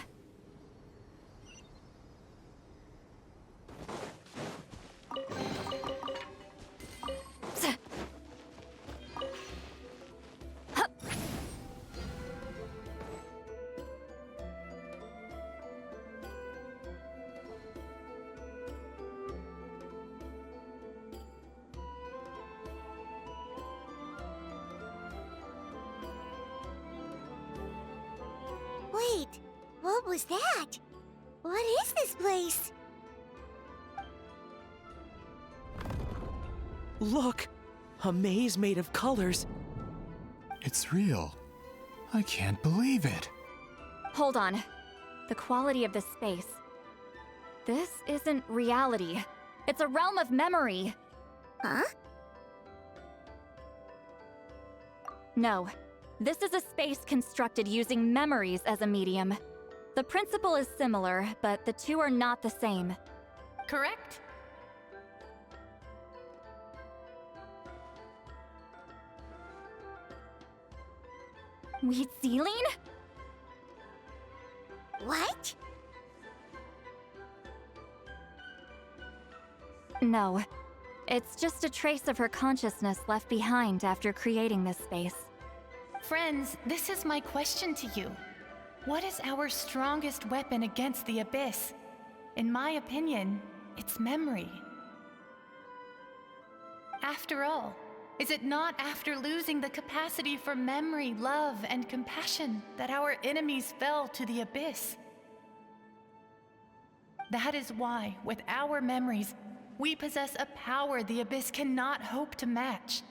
Wait, what was that? What is this place? Look! A maze made of colors. It's real. I can't believe it. Hold on. The quality of this space. This isn't reality. It's a realm of memory. Huh? No. This is a space constructed using memories as a medium. The principle is similar, but the two are not the same. Correct? Citlali? What? No. It's just a trace of her consciousness left behind after creating this space. Friends, this is my question to you. What is our strongest weapon against the Abyss? In my opinion, it's memory. After all, is it not after losing the capacity for memory, love, and compassion that our enemies fell to the Abyss? That is why, with our memories, we possess a power the Abyss cannot hope to match.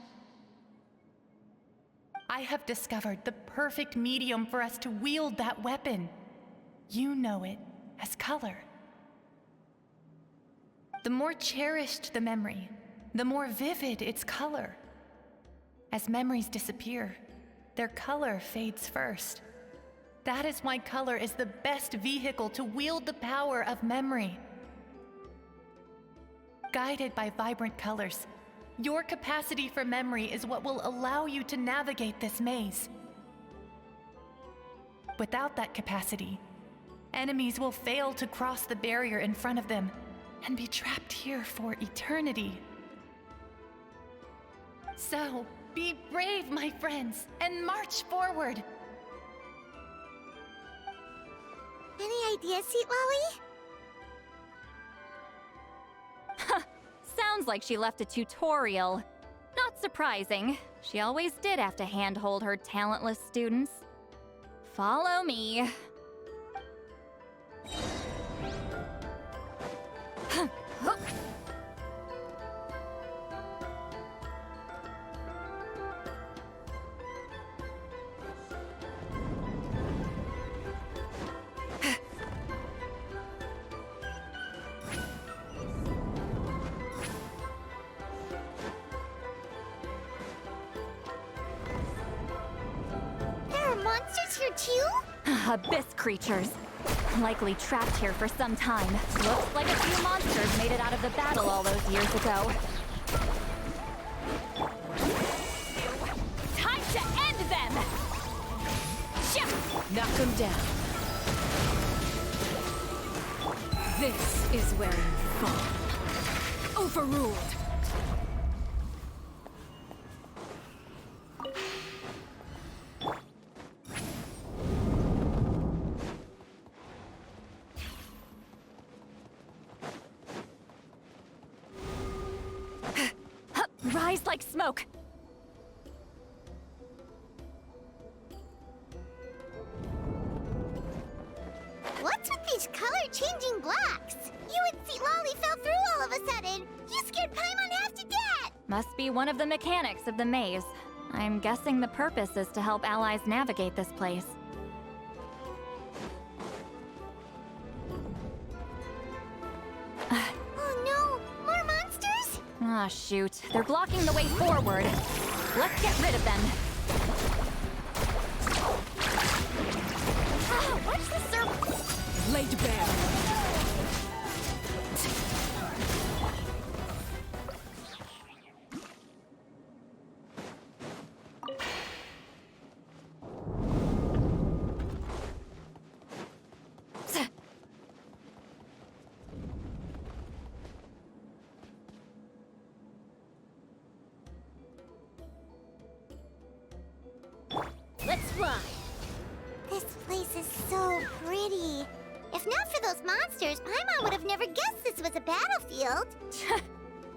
I have discovered the perfect medium for us to wield that weapon. You know it as color. The more cherished the memory, the more vivid its color. As memories disappear, their color fades first. That is why color is the best vehicle to wield the power of memory. Guided by vibrant colors, your capacity for memory is what will allow you to navigate this maze. Without that capacity, enemies will fail to cross the barrier in front of them and be trapped here for eternity. So, be brave, my friends, and march forward! Any ideas, Citlali? Sounds like she left a tutorial. Not surprising. She always did have to handhold her talentless students. Follow me. Monsters here too? Abyss creatures. Likely trapped here for some time. Looks like a few monsters made it out of the battle all those years ago. Time to end them! Knock them down. This is where you fall. Overruled. Rise like smoke! What's with these color-changing blocks? You and Citlali fell through all of a sudden! You scared Paimon half to death! Must be one of the mechanics of the maze. I'm guessing the purpose is to help allies navigate this place. Oh no! More monsters? Ah, shoot. They're blocking the way forward. Let's get rid of them. Ah, watch the serpent! Laid bare. Let's fly! This place is so pretty. If not for those monsters, Paimon would have never guessed this was a battlefield.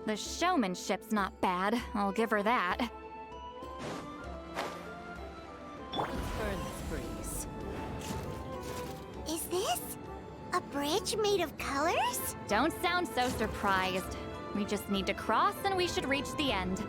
The showmanship's not bad, I'll give her that. Burn this breeze. Is this a bridge made of colors? Don't sound so surprised. We just need to cross and we should reach the end.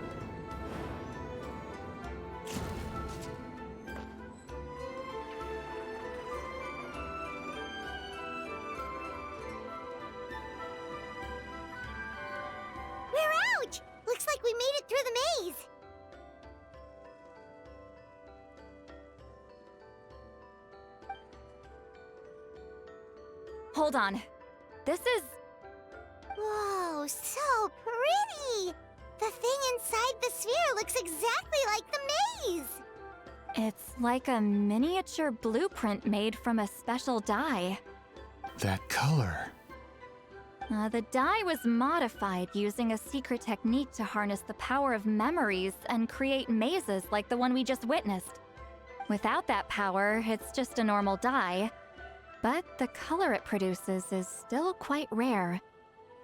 We're out! Looks like we made it through the maze. Hold on. This is... Whoa, so pretty! The thing inside the sphere looks exactly like the maze! It's like a miniature blueprint made from a special dye. That color. The dye was modified using a secret technique to harness the power of memories and create mazes like the one we just witnessed. Without that power, it's just a normal dye. But the color it produces is still quite rare.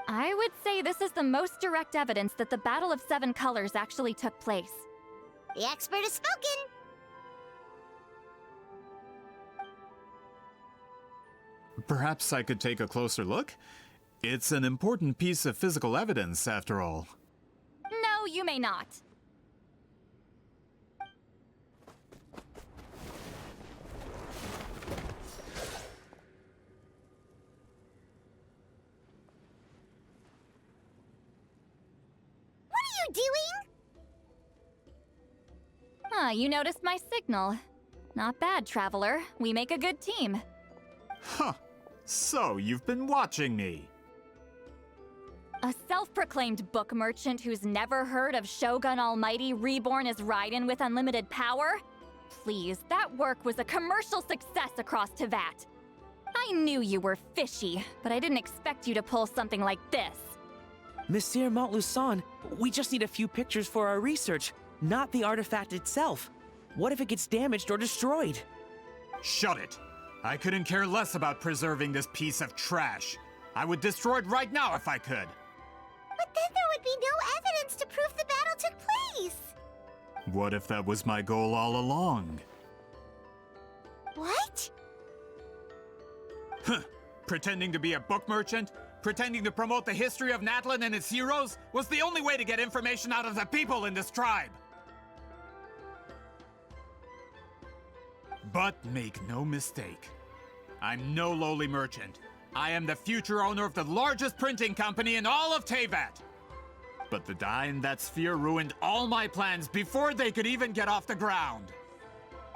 I would say this is the most direct evidence that the Battle of Seven Colors actually took place. The expert has spoken! Perhaps I could take a closer look? It's an important piece of physical evidence, after all. No, you may not. What are you doing? You noticed my signal. Not bad, Traveler. We make a good team. Huh. So, you've been watching me. A self-proclaimed book merchant who's never heard of Shogun Almighty reborn as Raiden with unlimited power? Please, that work was a commercial success across Teyvat. I knew you were fishy, but I didn't expect you to pull something like this. Monsieur Montluçon, we just need a few pictures for our research, not the artifact itself. What if it gets damaged or destroyed? Shut it! I couldn't care less about preserving this piece of trash. I would destroy it right now if I could. But then there would be no evidence to prove the battle took place. What if that was my goal all along? What? Huh. Pretending to be a book merchant, pretending to promote the history of Natlan and its heroes, was the only way to get information out of the people in this tribe. But make no mistake, I'm no lowly merchant. I am the future owner of the largest printing company in all of Teyvat. But the dye in that sphere ruined all my plans before they could even get off the ground.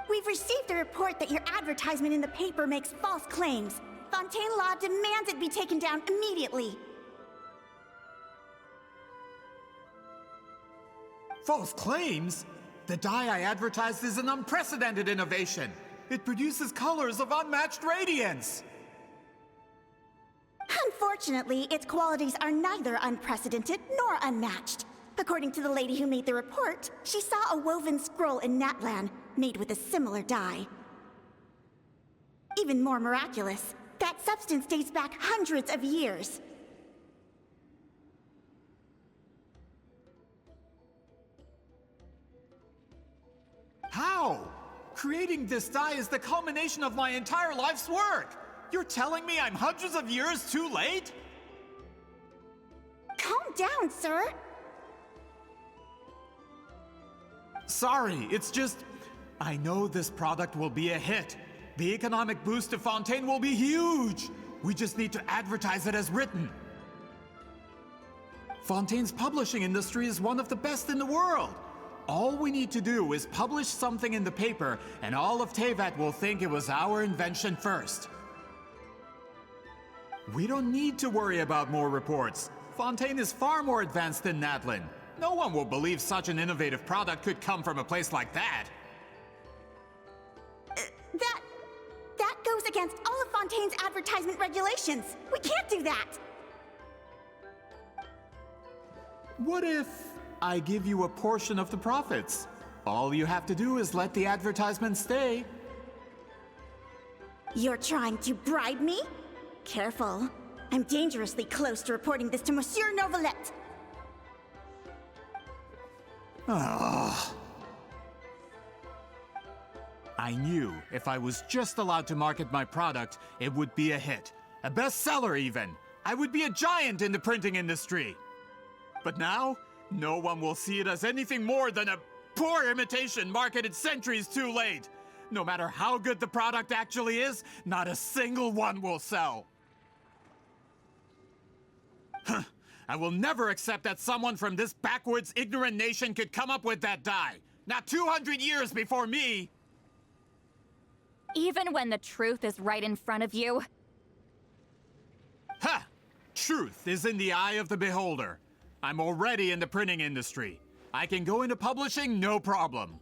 We've received a report that your advertisement in the paper makes false claims. Fontaine Law demands it be taken down immediately. False claims? The dye I advertised is an unprecedented innovation. It produces colors of unmatched radiance. Unfortunately, its qualities are neither unprecedented nor unmatched. According to the lady who made the report, she saw a woven scroll in Natlan made with a similar dye. Even more miraculous, that substance dates back hundreds of years. How? Creating this dye is the culmination of my entire life's work. You're telling me I'm hundreds of years too late? Calm down, sir. Sorry, it's just... I know this product will be a hit. The economic boost to Fontaine will be huge. We just need to advertise it as written. Fontaine's publishing industry is one of the best in the world. All we need to do is publish something in the paper, and all of Teyvat will think it was our invention first. We don't need to worry about more reports. Fontaine is far more advanced than Natlan. No one will believe such an innovative product could come from a place like that. That goes against all of Fontaine's advertisement regulations. We can't do that. What if I give you a portion of the profits? All you have to do is let the advertisement stay. You're trying to bribe me? Careful. I'm dangerously close to reporting this to Monsieur Novelette. Ah. I knew if I was just allowed to market my product, it would be a hit. A bestseller even. I would be a giant in the printing industry. But now, no one will see it as anything more than a poor imitation marketed centuries too late. No matter how good the product actually is, not a single one will sell. Huh. I will never accept that someone from this backwoods, ignorant nation could come up with that dye. Not 200 years before me. Even when the truth is right in front of you? Ha! Truth is in the eye of the beholder. I'm already in the printing industry. I can go into publishing, no problem.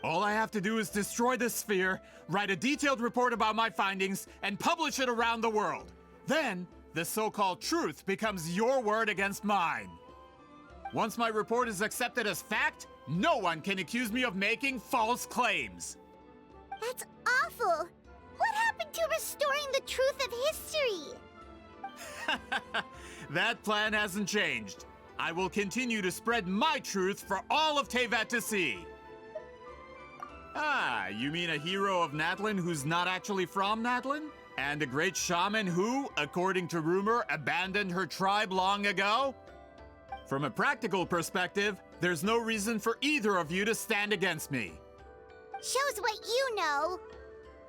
All I have to do is destroy this sphere, write a detailed report about my findings, and publish it around the world. Then, the so-called truth becomes your word against mine. Once my report is accepted as fact, no one can accuse me of making false claims. That's awful. What happened to restoring the truth of history? That plan hasn't changed. I will continue to spread my truth for all of Teyvat to see. Ah, you mean a hero of Natlan who's not actually from Natlan? And a great shaman who, according to rumor, abandoned her tribe long ago? From a practical perspective, there's no reason for either of you to stand against me. Shows what you know.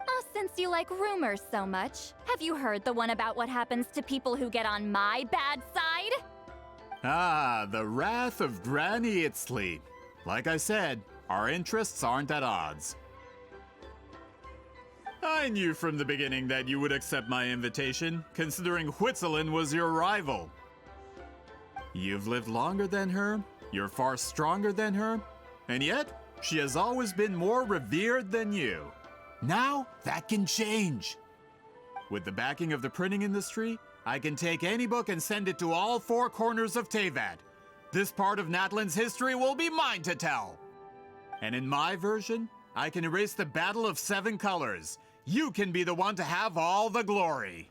Oh, since you like rumors so much, have you heard the one about what happens to people who get on my bad side? Ah, the wrath of Granny Citlali. Like I said, our interests aren't at odds. I knew from the beginning that you would accept my invitation, considering Huitzilin was your rival. You've lived longer than her, you're far stronger than her, and yet, she has always been more revered than you. Now, that can change. With the backing of the printing industry, I can take any book and send it to all four corners of Teyvat. This part of Natlan's history will be mine to tell. And in my version, I can erase the Battle of Seven Colors. You can be the one to have all the glory.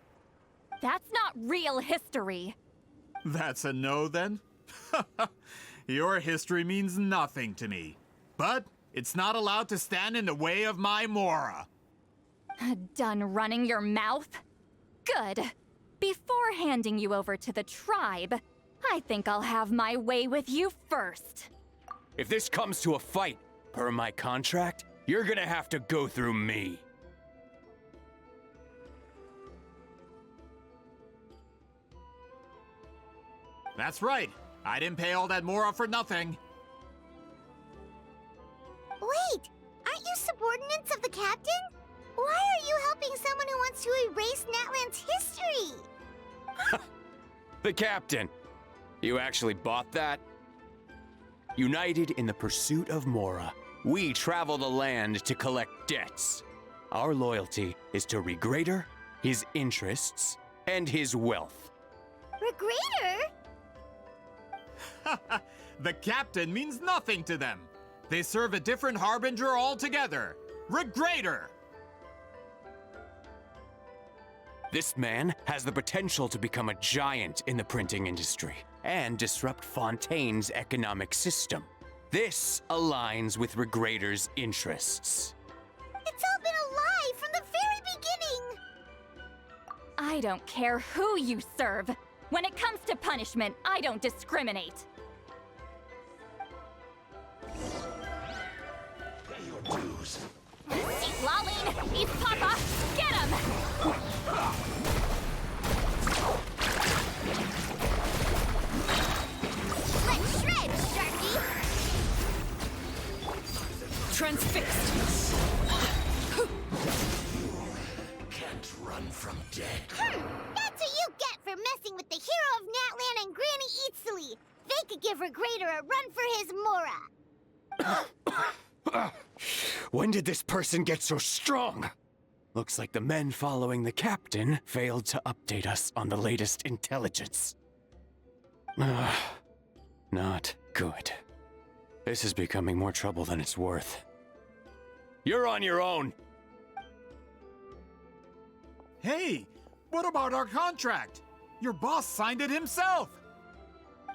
That's not real history. That's a no, then? Your history means nothing to me. But it's not allowed to stand in the way of my Mora. Done running your mouth? Good. Before handing you over to the tribe, I think I'll have my way with you first. If this comes to a fight, per my contract, you're gonna have to go through me. That's right. I didn't pay all that Mora for nothing. Wait, aren't you subordinates of the captain? Why are you helping someone who wants to erase Natlan's history? The captain. You actually bought that? United in the pursuit of Mora, we travel the land to collect debts. Our loyalty is to Regrader, his interests, and his wealth. Regrader? The captain means nothing to them. They serve a different harbinger altogether. Regrader! This man has the potential to become a giant in the printing industry and disrupt Fontaine's economic system. This aligns with Regrader's interests. It's all been a lie from the very beginning! I don't care who you serve. When it comes to punishment, I don't discriminate. Pay your dues. Citlali! East Papa! Get him! Let's shred, Sharky! Transfixed. Can't run from death. That's what you get for messing with the hero of Natlan and Granny Citlali. They could give Regrader a run for his Mora. When did this person get so strong? Looks like the men following the captain failed to update us on the latest intelligence. Not good. This is becoming more trouble than it's worth. You're on your own! Hey, what about our contract? Your boss signed it himself!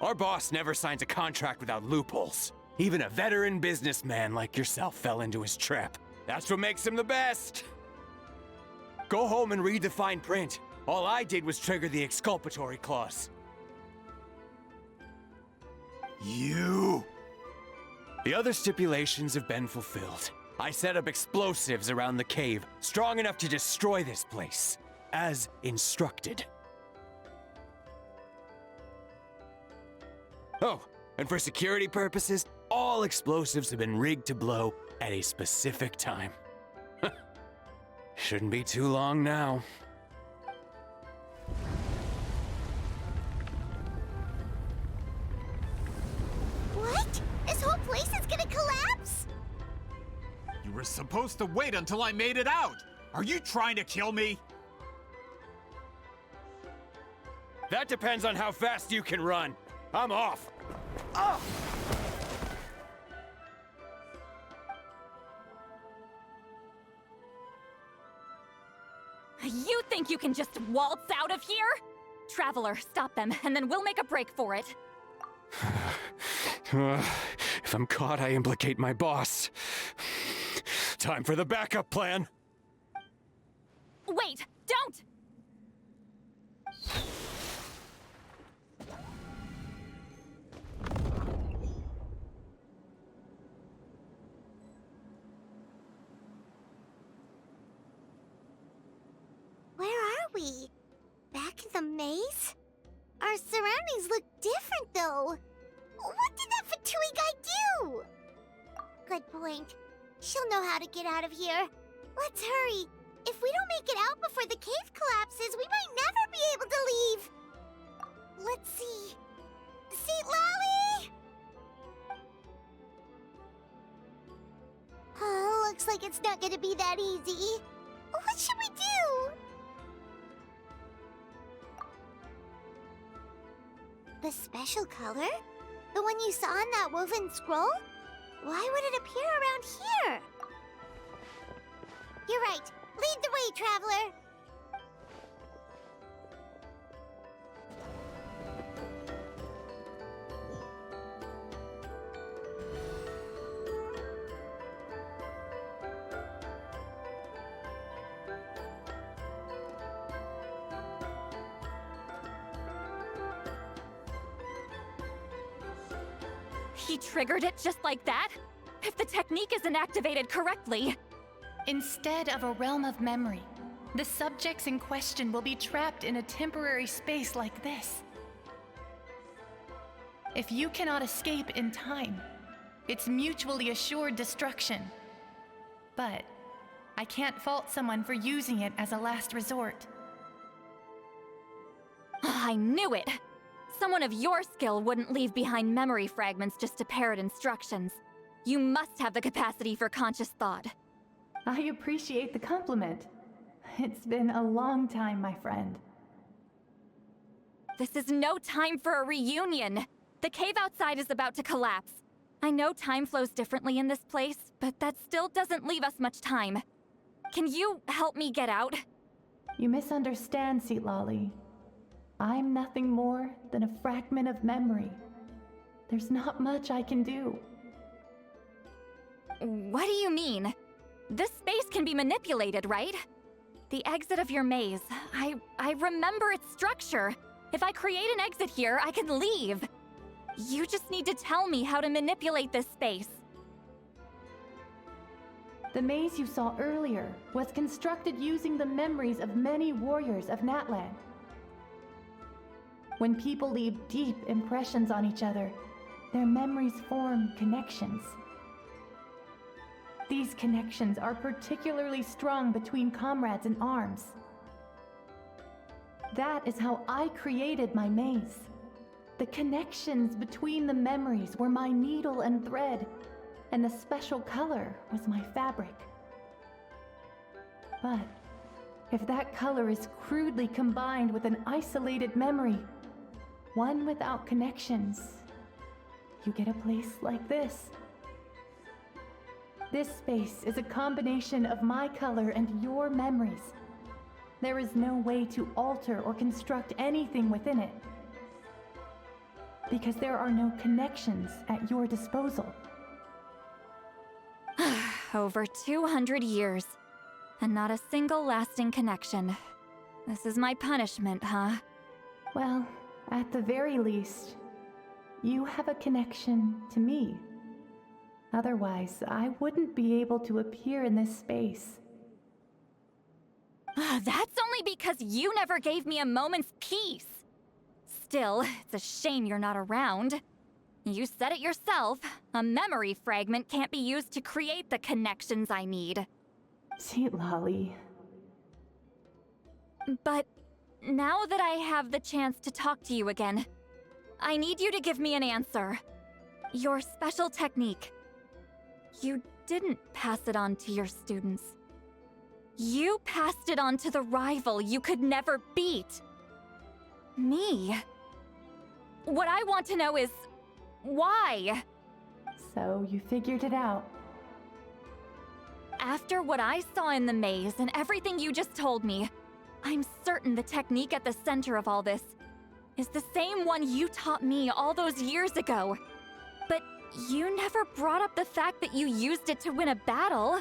Our boss never signs a contract without loopholes. Even a veteran businessman like yourself fell into his trap. That's what makes him the best! Go home and read the fine print. All I did was trigger the exculpatory clause. You! The other stipulations have been fulfilled. I set up explosives around the cave, strong enough to destroy this place, as instructed. Oh, and for security purposes, all explosives have been rigged to blow at a specific time. Shouldn't be too long now. What? This whole place is gonna collapse? You were supposed to wait until I made it out! Are you trying to kill me? That depends on how fast you can run. I'm off. Ah! You think you can just waltz out of here? Traveler, stop them, and then we'll make a break for it. If I'm caught, I implicate my boss. Time for the backup plan. Wait, don't! Where are we? Back in the maze? Our surroundings look different, though. What did that Fatui guy do? Good point. She'll know how to get out of here. Let's hurry. If we don't make it out before the cave collapses, we might never be able to leave. Let's see. Citlali! Oh, looks like it's not gonna be that easy. What should we do? The special color? The one you saw in that woven scroll? Why would it appear around here? You're right. Lead the way, traveler. He triggered it just like that? If the technique isn't activated correctly... Instead of a realm of memory, the subjects in question will be trapped in a temporary space like this. If you cannot escape in time, it's mutually assured destruction. But I can't fault someone for using it as a last resort. I knew it! Someone of your skill wouldn't leave behind memory fragments just to parrot instructions. You must have the capacity for conscious thought. I appreciate the compliment. It's been a long time, my friend. This is no time for a reunion. The cave outside is about to collapse. I know time flows differently in this place, but that still doesn't leave us much time. Can you help me get out? You misunderstand, Citlali. I'm nothing more than a fragment of memory. There's not much I can do. What do you mean? This space can be manipulated, right? The exit of your maze. I remember its structure. If I create an exit here, I can leave. You just need to tell me how to manipulate this space. The maze you saw earlier was constructed using the memories of many warriors of Natlan. When people leave deep impressions on each other, their memories form connections. These connections are particularly strong between comrades in arms. That is how I created my maze. The connections between the memories were my needle and thread, and the special color was my fabric. But if that color is crudely combined with an isolated memory, one without connections, you get a place like this. This space is a combination of my color and your memories. There is no way to alter or construct anything within it, because there are no connections at your disposal. Over 200 years, and not a single lasting connection. This is my punishment, huh? Well, at the very least, you have a connection to me. Otherwise, I wouldn't be able to appear in this space. That's only because you never gave me a moment's peace. Still, it's a shame you're not around. You said it yourself. A memory fragment can't be used to create the connections I need. Citlali. But now that I have the chance to talk to you again, I need you to give me an answer. Your special technique. You didn't pass it on to your students. You passed it on to the rival you could never beat. Me? What I want to know is why? So you figured it out. After what I saw in the maze and everything you just told me, I'm certain the technique at the center of all this is the same one you taught me all those years ago. But you never brought up the fact that you used it to win a battle.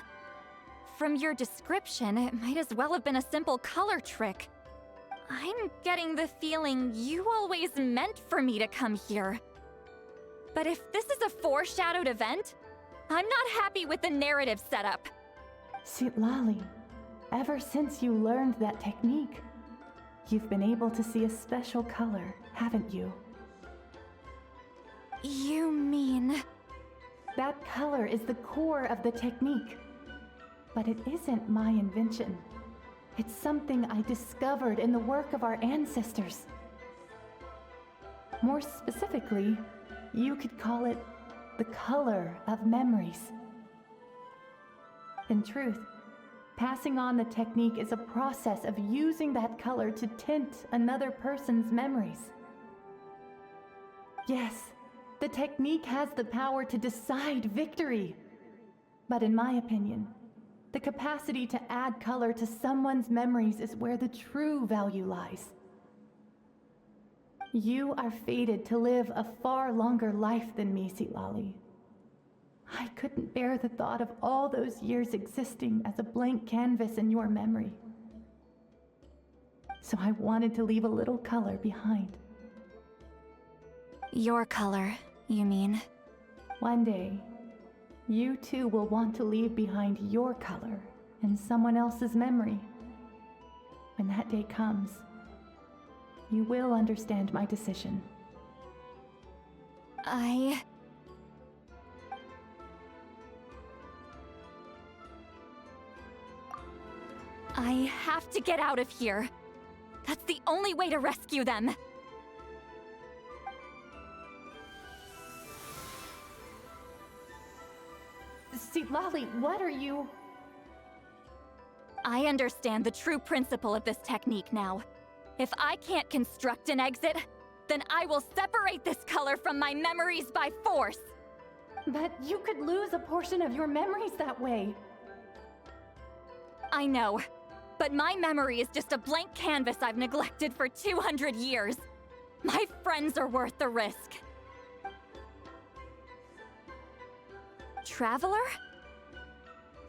From your description, it might as well have been a simple color trick. I'm getting the feeling you always meant for me to come here. But if this is a foreshadowed event, I'm not happy with the narrative setup. Citlali, ever since you learned that technique, you've been able to see a special color, haven't you? You mean... That color is the core of the technique. But it isn't my invention. It's something I discovered in the work of our ancestors. More specifically, you could call it the color of memories. In truth, passing on the technique is a process of using that color to tint another person's memories. Yes, the technique has the power to decide victory. But in my opinion, the capacity to add color to someone's memories is where the true value lies. You are fated to live a far longer life than me, Citlali. I couldn't bear the thought of all those years existing as a blank canvas in your memory. So I wanted to leave a little color behind. Your color, you mean? One day, you too will want to leave behind your color in someone else's memory. When that day comes, you will understand my decision. I have to get out of here. That's the only way to rescue them. Citlali, what are you... I understand the true principle of this technique now. If I can't construct an exit, then I will separate this color from my memories by force. But you could lose a portion of your memories that way. I know, but my memory is just a blank canvas I've neglected for 200 years. My friends are worth the risk. Traveler?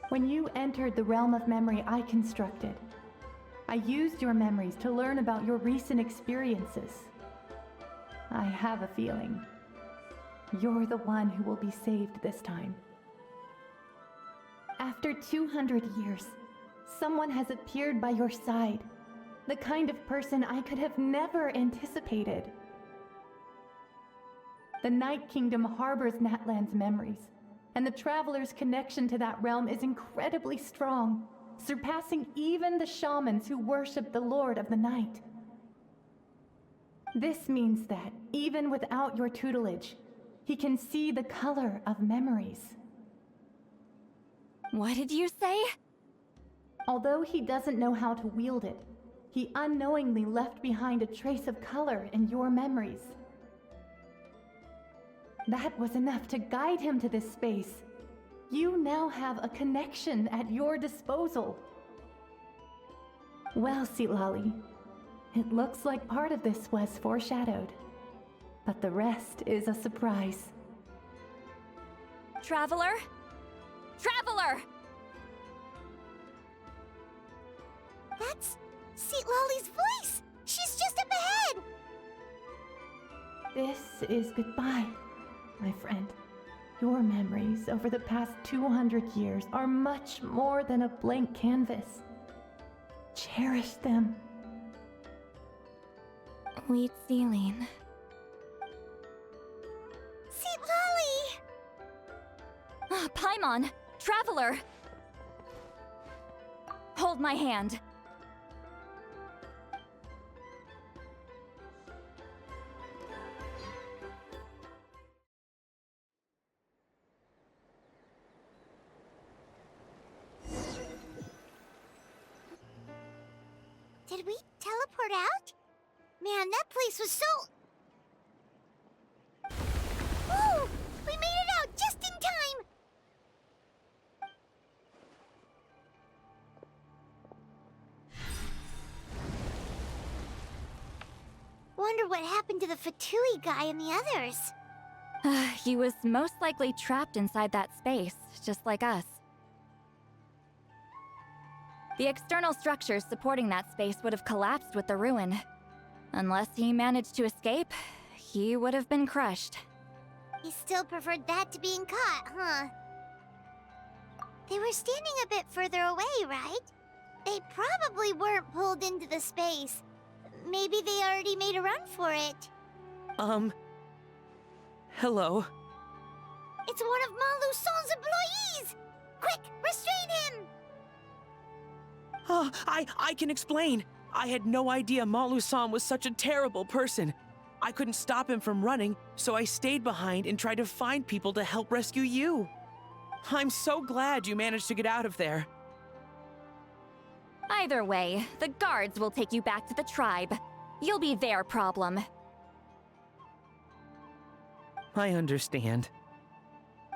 When you entered the realm of memory I constructed, I used your memories to learn about your recent experiences. I have a feeling you're the one who will be saved this time. After 200 years, someone has appeared by your side, the kind of person I could have never anticipated. The Night Kingdom harbors Natlan's memories, and the Traveler's connection to that realm is incredibly strong, surpassing even the shamans who worship the Lord of the Night. This means that, even without your tutelage, he can see the color of memories. What did you say? Although he doesn't know how to wield it, he unknowingly left behind a trace of color in your memories. That was enough to guide him to this space. You now have a connection at your disposal. Well, Citlali, it looks like part of this was foreshadowed, but the rest is a surprise. Traveler? Traveler! That's Citlali's voice! She's just up ahead! This is goodbye, my friend. Your memories over the past 200 years are much more than a blank canvas. Cherish them. Wheat Celine. Citlali! Paimon! Traveler! Hold my hand. Did we teleport out? Man, that place was so... Whoa! We made it out just in time! Wonder what happened to the Fatui guy and the others. He was most likely trapped inside that space, just like us. The external structures supporting that space would have collapsed with the ruin. Unless he managed to escape, he would have been crushed. He still preferred that to being caught, huh? They were standing a bit further away, right? They probably weren't pulled into the space. Maybe they already made a run for it. Hello? It's one of Malu Son's employees! Quick, restrain him! Oh, I can explain. I had no idea Malu-san was such a terrible person. I couldn't stop him from running, so I stayed behind and tried to find people to help rescue you. I'm so glad you managed to get out of there. Either way, the guards will take you back to the tribe. You'll be their problem. I understand.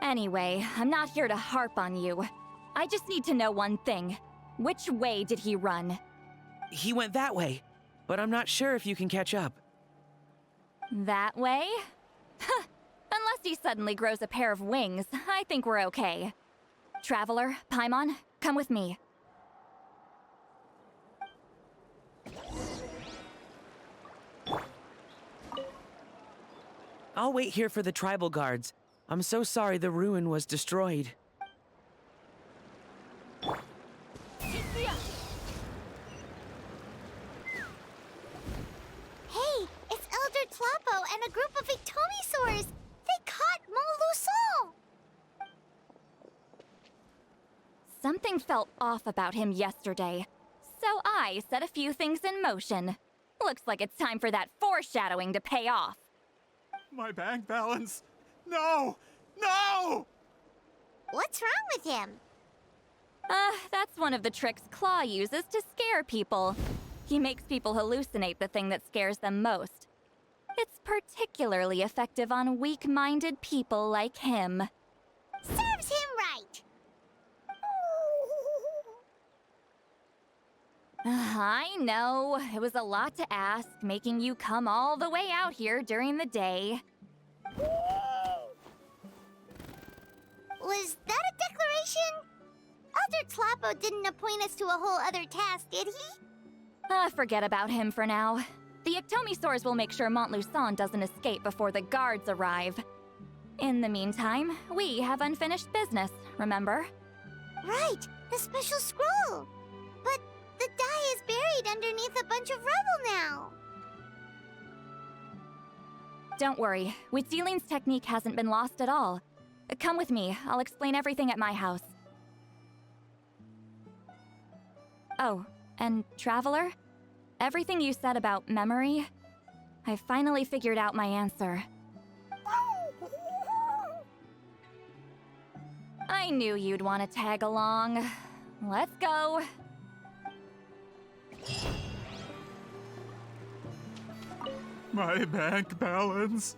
Anyway, I'm not here to harp on you. I just need to know one thing. Which way did he run? He went that way, but I'm not sure if you can catch up. That way? Unless he suddenly grows a pair of wings, I think we're okay. Traveler, Paimon, come with me. I'll wait here for the tribal guards. I'm so sorry the ruin was destroyed. Hey, it's Elder Tlapo and a group of Ictomisaurs! They caught Malu-san! Something felt off about him yesterday, so I set a few things in motion. Looks like it's time for that foreshadowing to pay off. My bank balance! No! No! What's wrong with him? That's one of the tricks Claw uses to scare people. He makes people hallucinate the thing that scares them most. It's particularly effective on weak-minded people like him. Serves him right! I know, it was a lot to ask, making you come all the way out here during the day. Was that a declaration? Elder Tlapo didn't appoint us to a whole other task, did he? Forget about him for now. The Ictomisaurs will make sure Montluçon doesn't escape before the guards arrive. In the meantime, we have unfinished business, remember? Right, the special scroll! But the die is buried underneath a bunch of rubble now! Don't worry, Witzeline's technique hasn't been lost at all. Come with me, I'll explain everything at my house. Oh, and Traveler? Everything you said about memory, I finally figured out my answer. I knew you'd want to tag along. Let's go. My bank balance.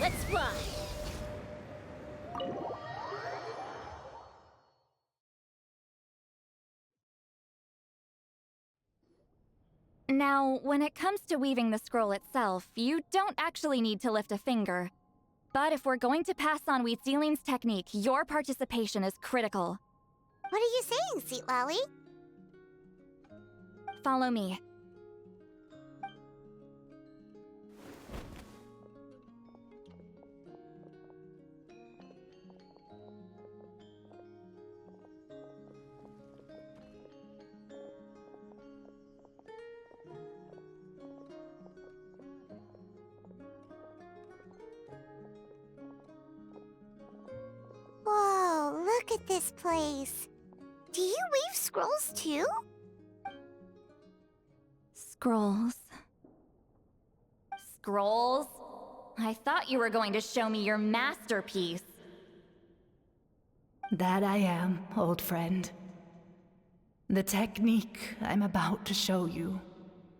Let's ride! Now, when it comes to weaving the scroll itself, you don't actually need to lift a finger. But if we're going to pass on Witzeline's technique, your participation is critical. What are you saying, Citlali? Follow me. at this place. Do you weave scrolls too? Scrolls. Scrolls? I thought you were going to show me your masterpiece. That I am, old friend. The technique I'm about to show you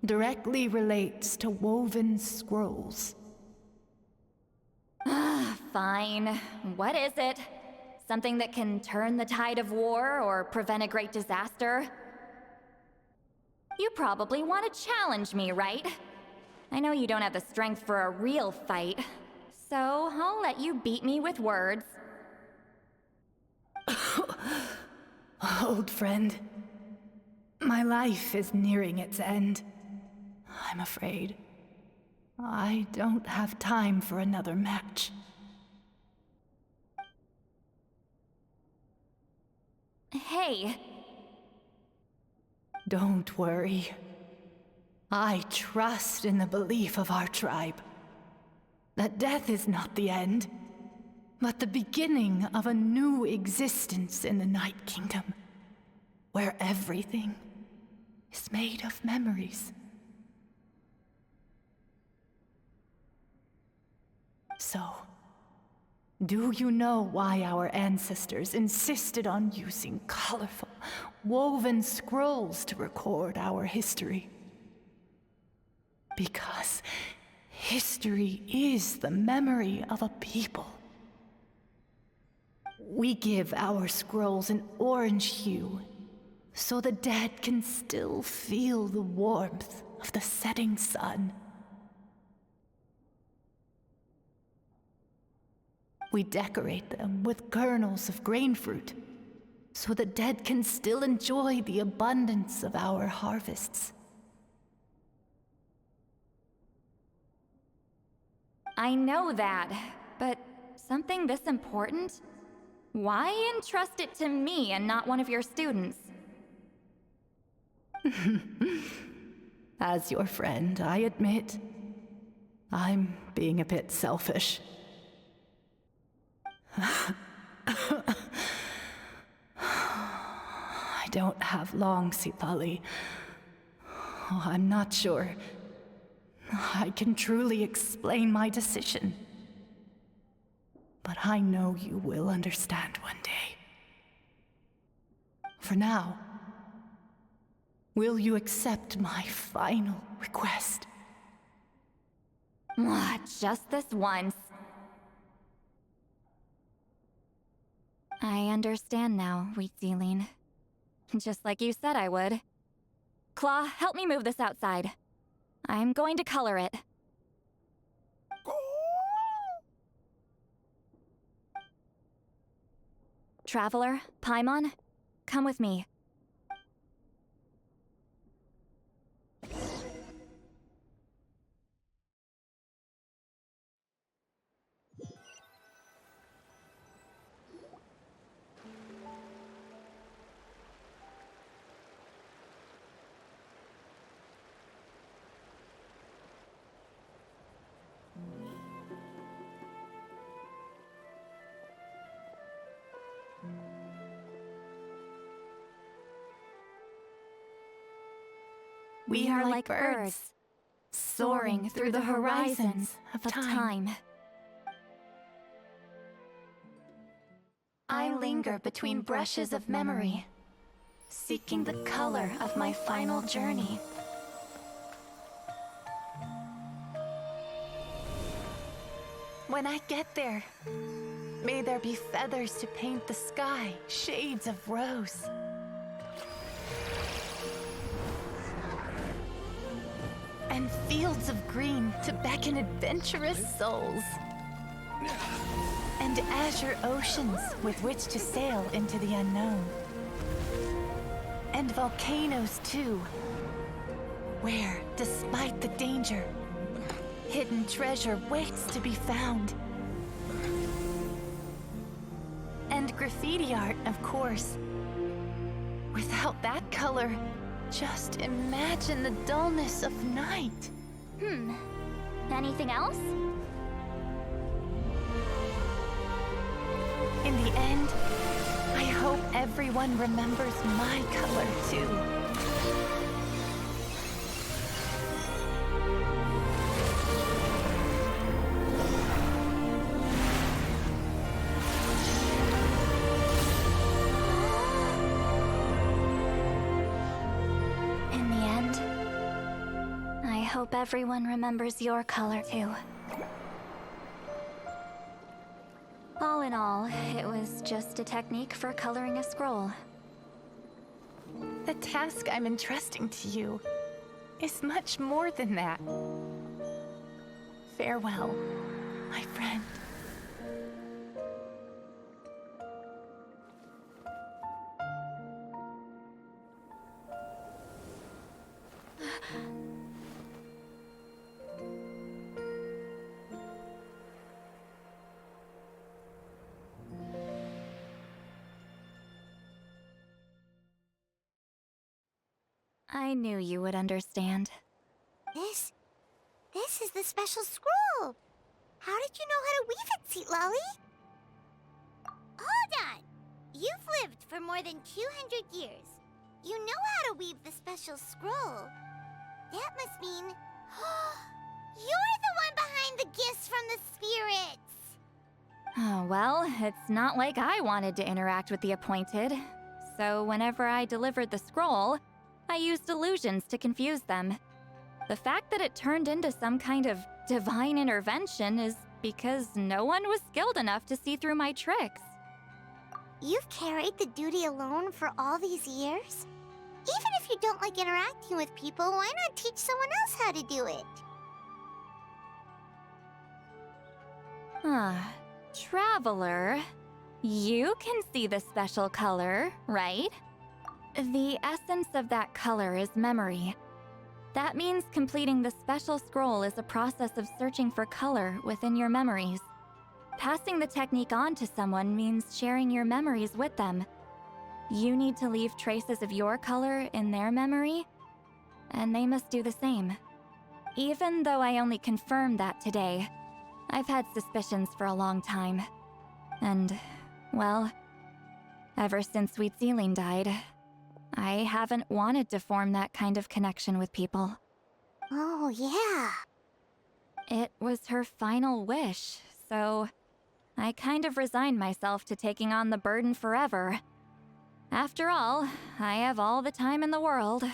directly relates to woven scrolls. Fine. What is it? Something that can turn the tide of war or prevent a great disaster? You probably want to challenge me, right? I know you don't have the strength for a real fight, so I'll let you beat me with words. Old friend, my life is nearing its end. I'm afraid I don't have time for another match. Hey. Don't worry. I trust in the belief of our tribe that death is not the end, but the beginning of a new existence in the Night Kingdom, where everything is made of memories. So, do you know why our ancestors insisted on using colorful, woven scrolls to record our history? Because history is the memory of a people. We give our scrolls an orange hue, so the dead can still feel the warmth of the setting sun. We decorate them with kernels of grain fruit, so the dead can still enjoy the abundance of our harvests. I know that, but something this important? Why entrust it to me and not one of your students? As your friend, I admit, I'm being a bit selfish. I don't have long, Citlali. Oh, I'm not sure I can truly explain my decision. But I know you will understand one day. For now, will you accept my final request? Just this once. I understand now, Citlali. Just like you said I would. Claw, help me move this outside. I'm going to color it. Traveler, Paimon, come with me. We are like birds, soaring through the horizons of time. I linger between brushes of memory, seeking the color of my final journey. When I get there, may there be feathers to paint the sky, shades of rose. And fields of green to beckon adventurous souls. And azure oceans with which to sail into the unknown. And volcanoes too, where, despite the danger, hidden treasure waits to be found. And graffiti art, of course. Without that color, just imagine the dullness of night. Anything else? In the end, I hope everyone remembers my color too. In the end, I hope everyone remembers your color too. All in all, it was just a technique for coloring a scroll. The task I'm entrusting to you is much more than that. Farewell, my friend. I knew you would understand. This is the special scroll. How did you know how to weave it, Citlali? Hold on. You've lived for more than 200 years. You know how to weave the special scroll. That must mean you're the one behind the gifts from the spirits. Oh, well, it's not like I wanted to interact with the appointed. So whenever I delivered the scroll, I used illusions to confuse them. The fact that it turned into some kind of divine intervention is because no one was skilled enough to see through my tricks. You've carried the duty alone for all these years? Even if you don't like interacting with people, why not teach someone else how to do it? Traveler, you can see the special color, right? The essence of that color is memory. That means completing the special scroll is a process of searching for color within your memories. Passing the technique on to someone means sharing your memories with them. You need to leave traces of your color in their memory, and they must do the same. Even though I only confirmed that today, I've had suspicions for a long time. And, well, ever since Sweet Celine died, I haven't wanted to form that kind of connection with people. Oh, yeah. It was her final wish, so I kind of resigned myself to taking on the burden forever. After all, I have all the time in the world.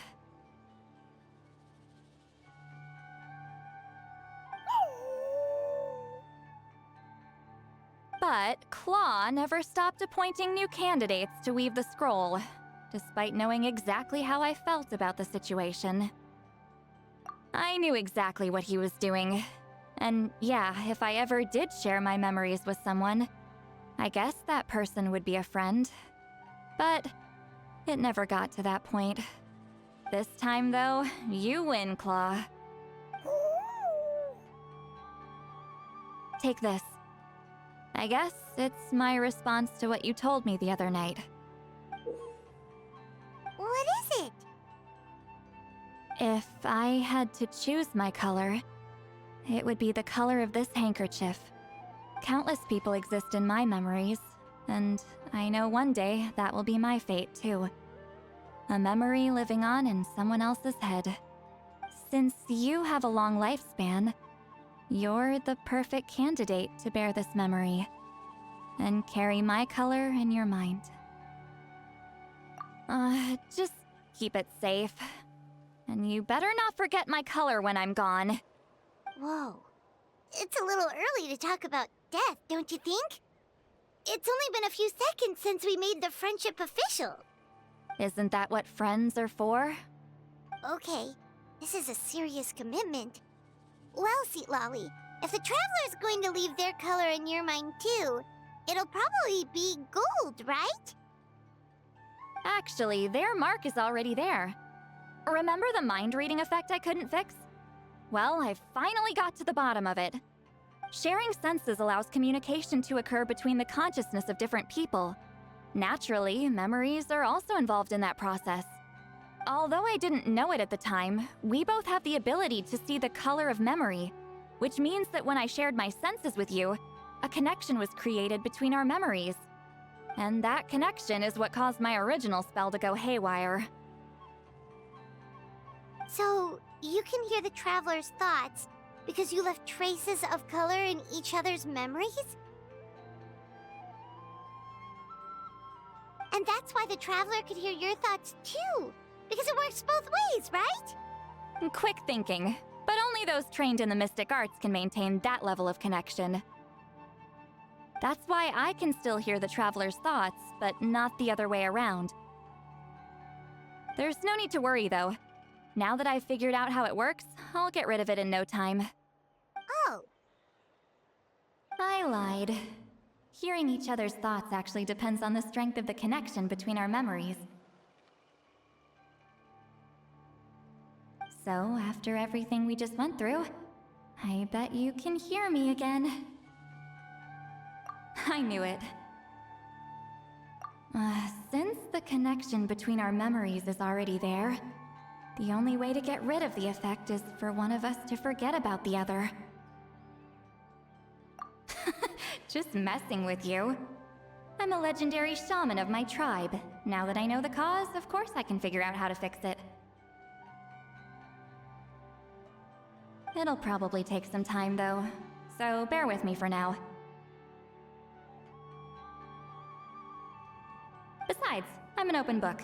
But Claw never stopped appointing new candidates to weave the scroll, despite knowing exactly how I felt about the situation. I knew exactly what he was doing. And yeah, if I ever did share my memories with someone, I guess that person would be a friend. But it never got to that point. This time, though, you win, Claw. Take this. I guess it's my response to what you told me the other night. What is it? If I had to choose my color, it would be the color of this handkerchief. Countless people exist in my memories, and I know one day that will be my fate too. A memory living on in someone else's head. Since you have a long lifespan, you're the perfect candidate to bear this memory and carry my color in your mind. Just keep it safe. And you better not forget my color when I'm gone. Whoa. It's a little early to talk about death, don't you think? It's only been a few seconds since we made the friendship official. Isn't that what friends are for? Okay, this is a serious commitment. Well, Citlali, if the Traveler's going to leave their color in your mind too, it'll probably be gold, right? Actually, their mark is already there. Remember the mind-reading effect I couldn't fix? Well, I finally got to the bottom of it. Sharing senses allows communication to occur between the consciousness of different people. Naturally, memories are also involved in that process. Although I didn't know it at the time, we both have the ability to see the color of memory, which means that when I shared my senses with you, a connection was created between our memories. And that connection is what caused my original spell to go haywire. So, you can hear the traveler's thoughts because you left traces of color in each other's memories? And that's why the traveler could hear your thoughts too, because it works both ways, right? Quick thinking, but only those trained in the mystic arts can maintain that level of connection. That's why I can still hear the traveler's thoughts, but not the other way around. There's no need to worry, though. Now that I've figured out how it works, I'll get rid of it in no time. Oh. I lied. Hearing each other's thoughts actually depends on the strength of the connection between our memories. So, after everything we just went through, I bet you can hear me again. I knew it. Since the connection between our memories is already there, the only way to get rid of the effect is for one of us to forget about the other. Just messing with you. I'm a legendary shaman of my tribe. Now that I know the cause, of course I can figure out how to fix it. It'll probably take some time, though, so bear with me for now. Besides, I'm an open book.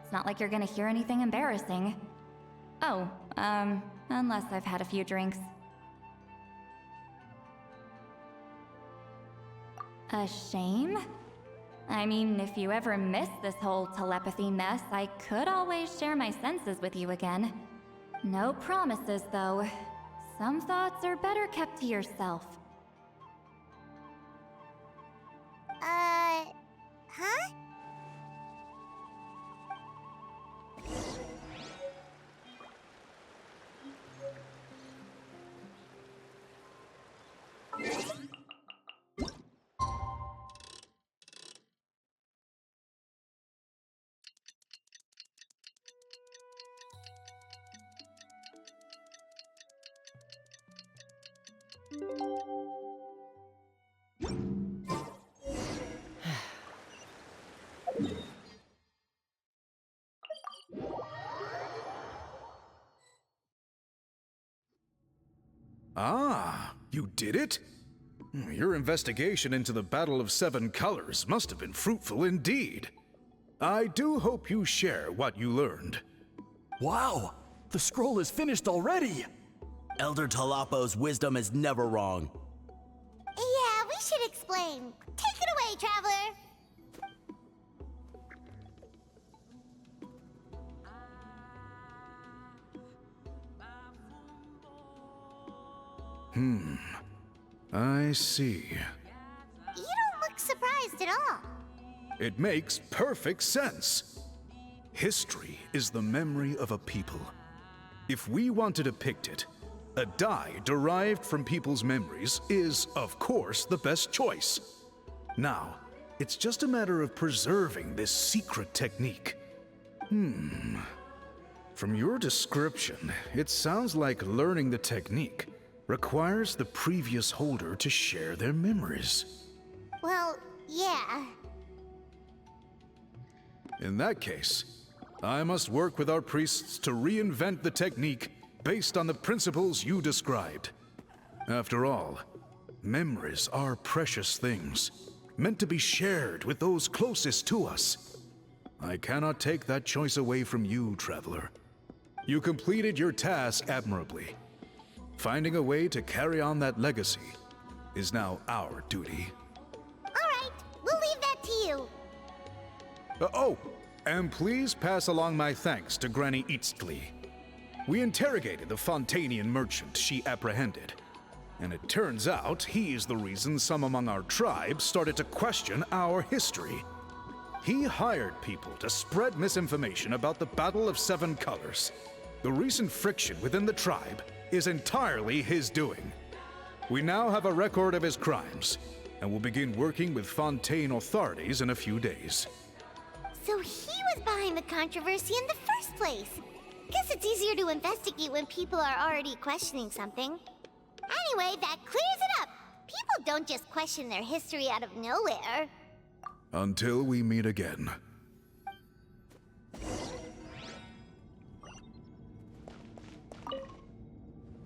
It's not like you're gonna hear anything embarrassing. Oh, unless I've had a few drinks. A shame? I mean, if you ever miss this whole telepathy mess, I could always share my senses with you again. No promises, though. Some thoughts are better kept to yourself. Huh? Ah, you did it? Your investigation into the Battle of Seven Colors must have been fruitful indeed. I do hope you share what you learned. Wow! The scroll is finished already! Elder Talapo's wisdom is never wrong. Yeah, we should explain. Take it away, Traveler! I see. You don't look surprised at all. It makes perfect sense. History is the memory of a people. If we want to depict it, a dye derived from people's memories is, of course, the best choice. Now, it's just a matter of preserving this secret technique. From your description, it sounds like learning the technique requires the previous holder to share their memories. Well, yeah. In that case, I must work with our priests to reinvent the technique based on the principles you described. After all, memories are precious things, meant to be shared with those closest to us. I cannot take that choice away from you, Traveler. You completed your task admirably. Finding a way to carry on that legacy is now our duty. All right, we'll leave that to you. Oh, and please pass along my thanks to Granny Citlali. We interrogated the Fontanian merchant she apprehended, and it turns out he's the reason some among our tribe started to question our history. He hired people to spread misinformation about the Battle of Seven Colors. The recent friction within the tribe is entirely his doing. We now have a record of his crimes, and will begin working with Fontaine authorities in a few days. So he was behind the controversy in the first place. Guess it's easier to investigate when people are already questioning something. Anyway, that clears it up. People don't just question their history out of nowhere. Until we meet again.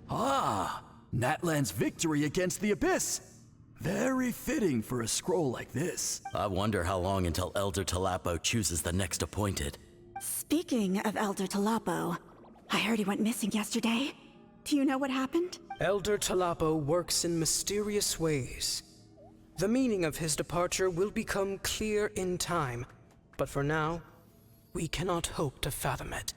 Ah, Natlan's victory against the Abyss. Very fitting for a scroll like this. I wonder how long until Elder Talapo chooses the next appointed. Speaking of Elder Talapo, I heard he went missing yesterday. Do you know what happened? Elder Talapo works in mysterious ways. The meaning of his departure will become clear in time, but for now, we cannot hope to fathom it.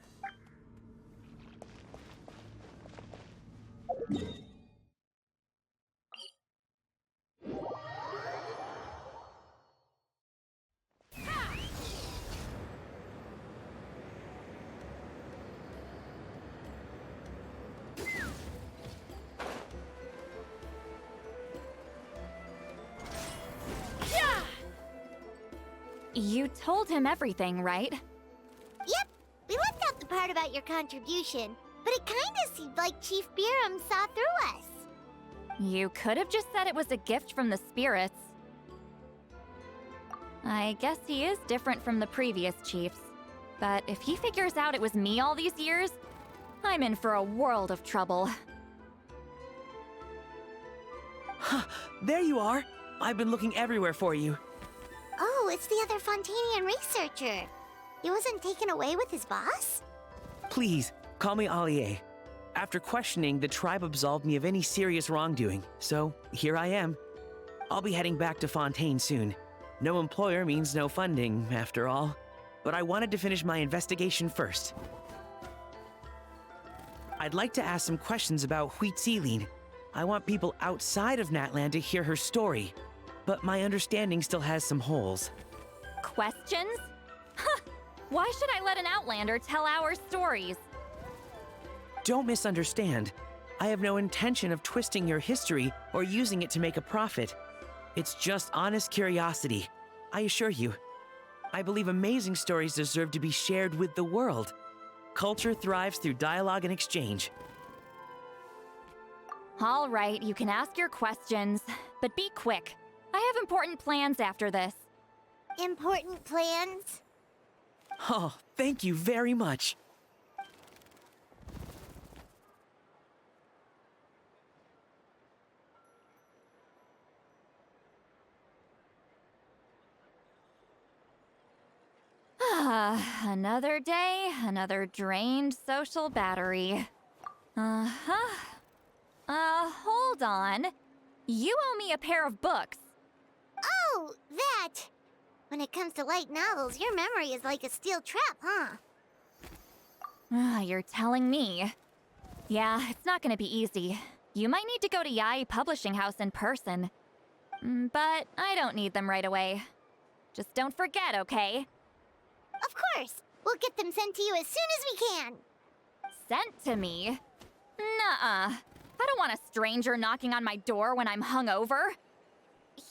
You told him everything, right? Yep, we left out the part about your contribution, but it kinda seemed like Chief Biram saw through us. You could have just said it was a gift from the spirits. I guess he is different from the previous chiefs. But if he figures out it was me all these years, I'm in for a world of trouble. Huh, there you are. I've been looking everywhere for you. Oh, it's the other Fontanian researcher. He wasn't taken away with his boss? Please, call me Allier. After questioning, the tribe absolved me of any serious wrongdoing, so here I am. I'll be heading back to Fontaine soon. No employer means no funding, after all. But I wanted to finish my investigation first. I'd like to ask some questions about Citlali. I want people outside of Natlan to hear her story, but my understanding still has some holes. Questions? Huh! Why should I let an Outlander tell our stories? Don't misunderstand. I have no intention of twisting your history or using it to make a profit. It's just honest curiosity, I assure you. I believe amazing stories deserve to be shared with the world. Culture thrives through dialogue and exchange. All right, you can ask your questions, but be quick. I have important plans after this. Important plans? Oh, thank you very much. Another day, another drained social battery. Hold on. You owe me a pair of books. Oh, that! When it comes to light novels, your memory is like a steel trap, huh? You're telling me. Yeah, it's not gonna be easy. You might need to go to Yai Publishing House in person. But I don't need them right away. Just don't forget, okay? Of course! We'll get them sent to you as soon as we can! Sent to me? Nuh-uh. I don't want a stranger knocking on my door when I'm hungover.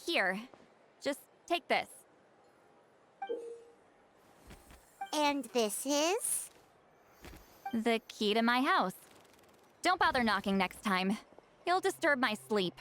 Here, just take this. And this is? The key to my house. Don't bother knocking next time. You'll disturb my sleep.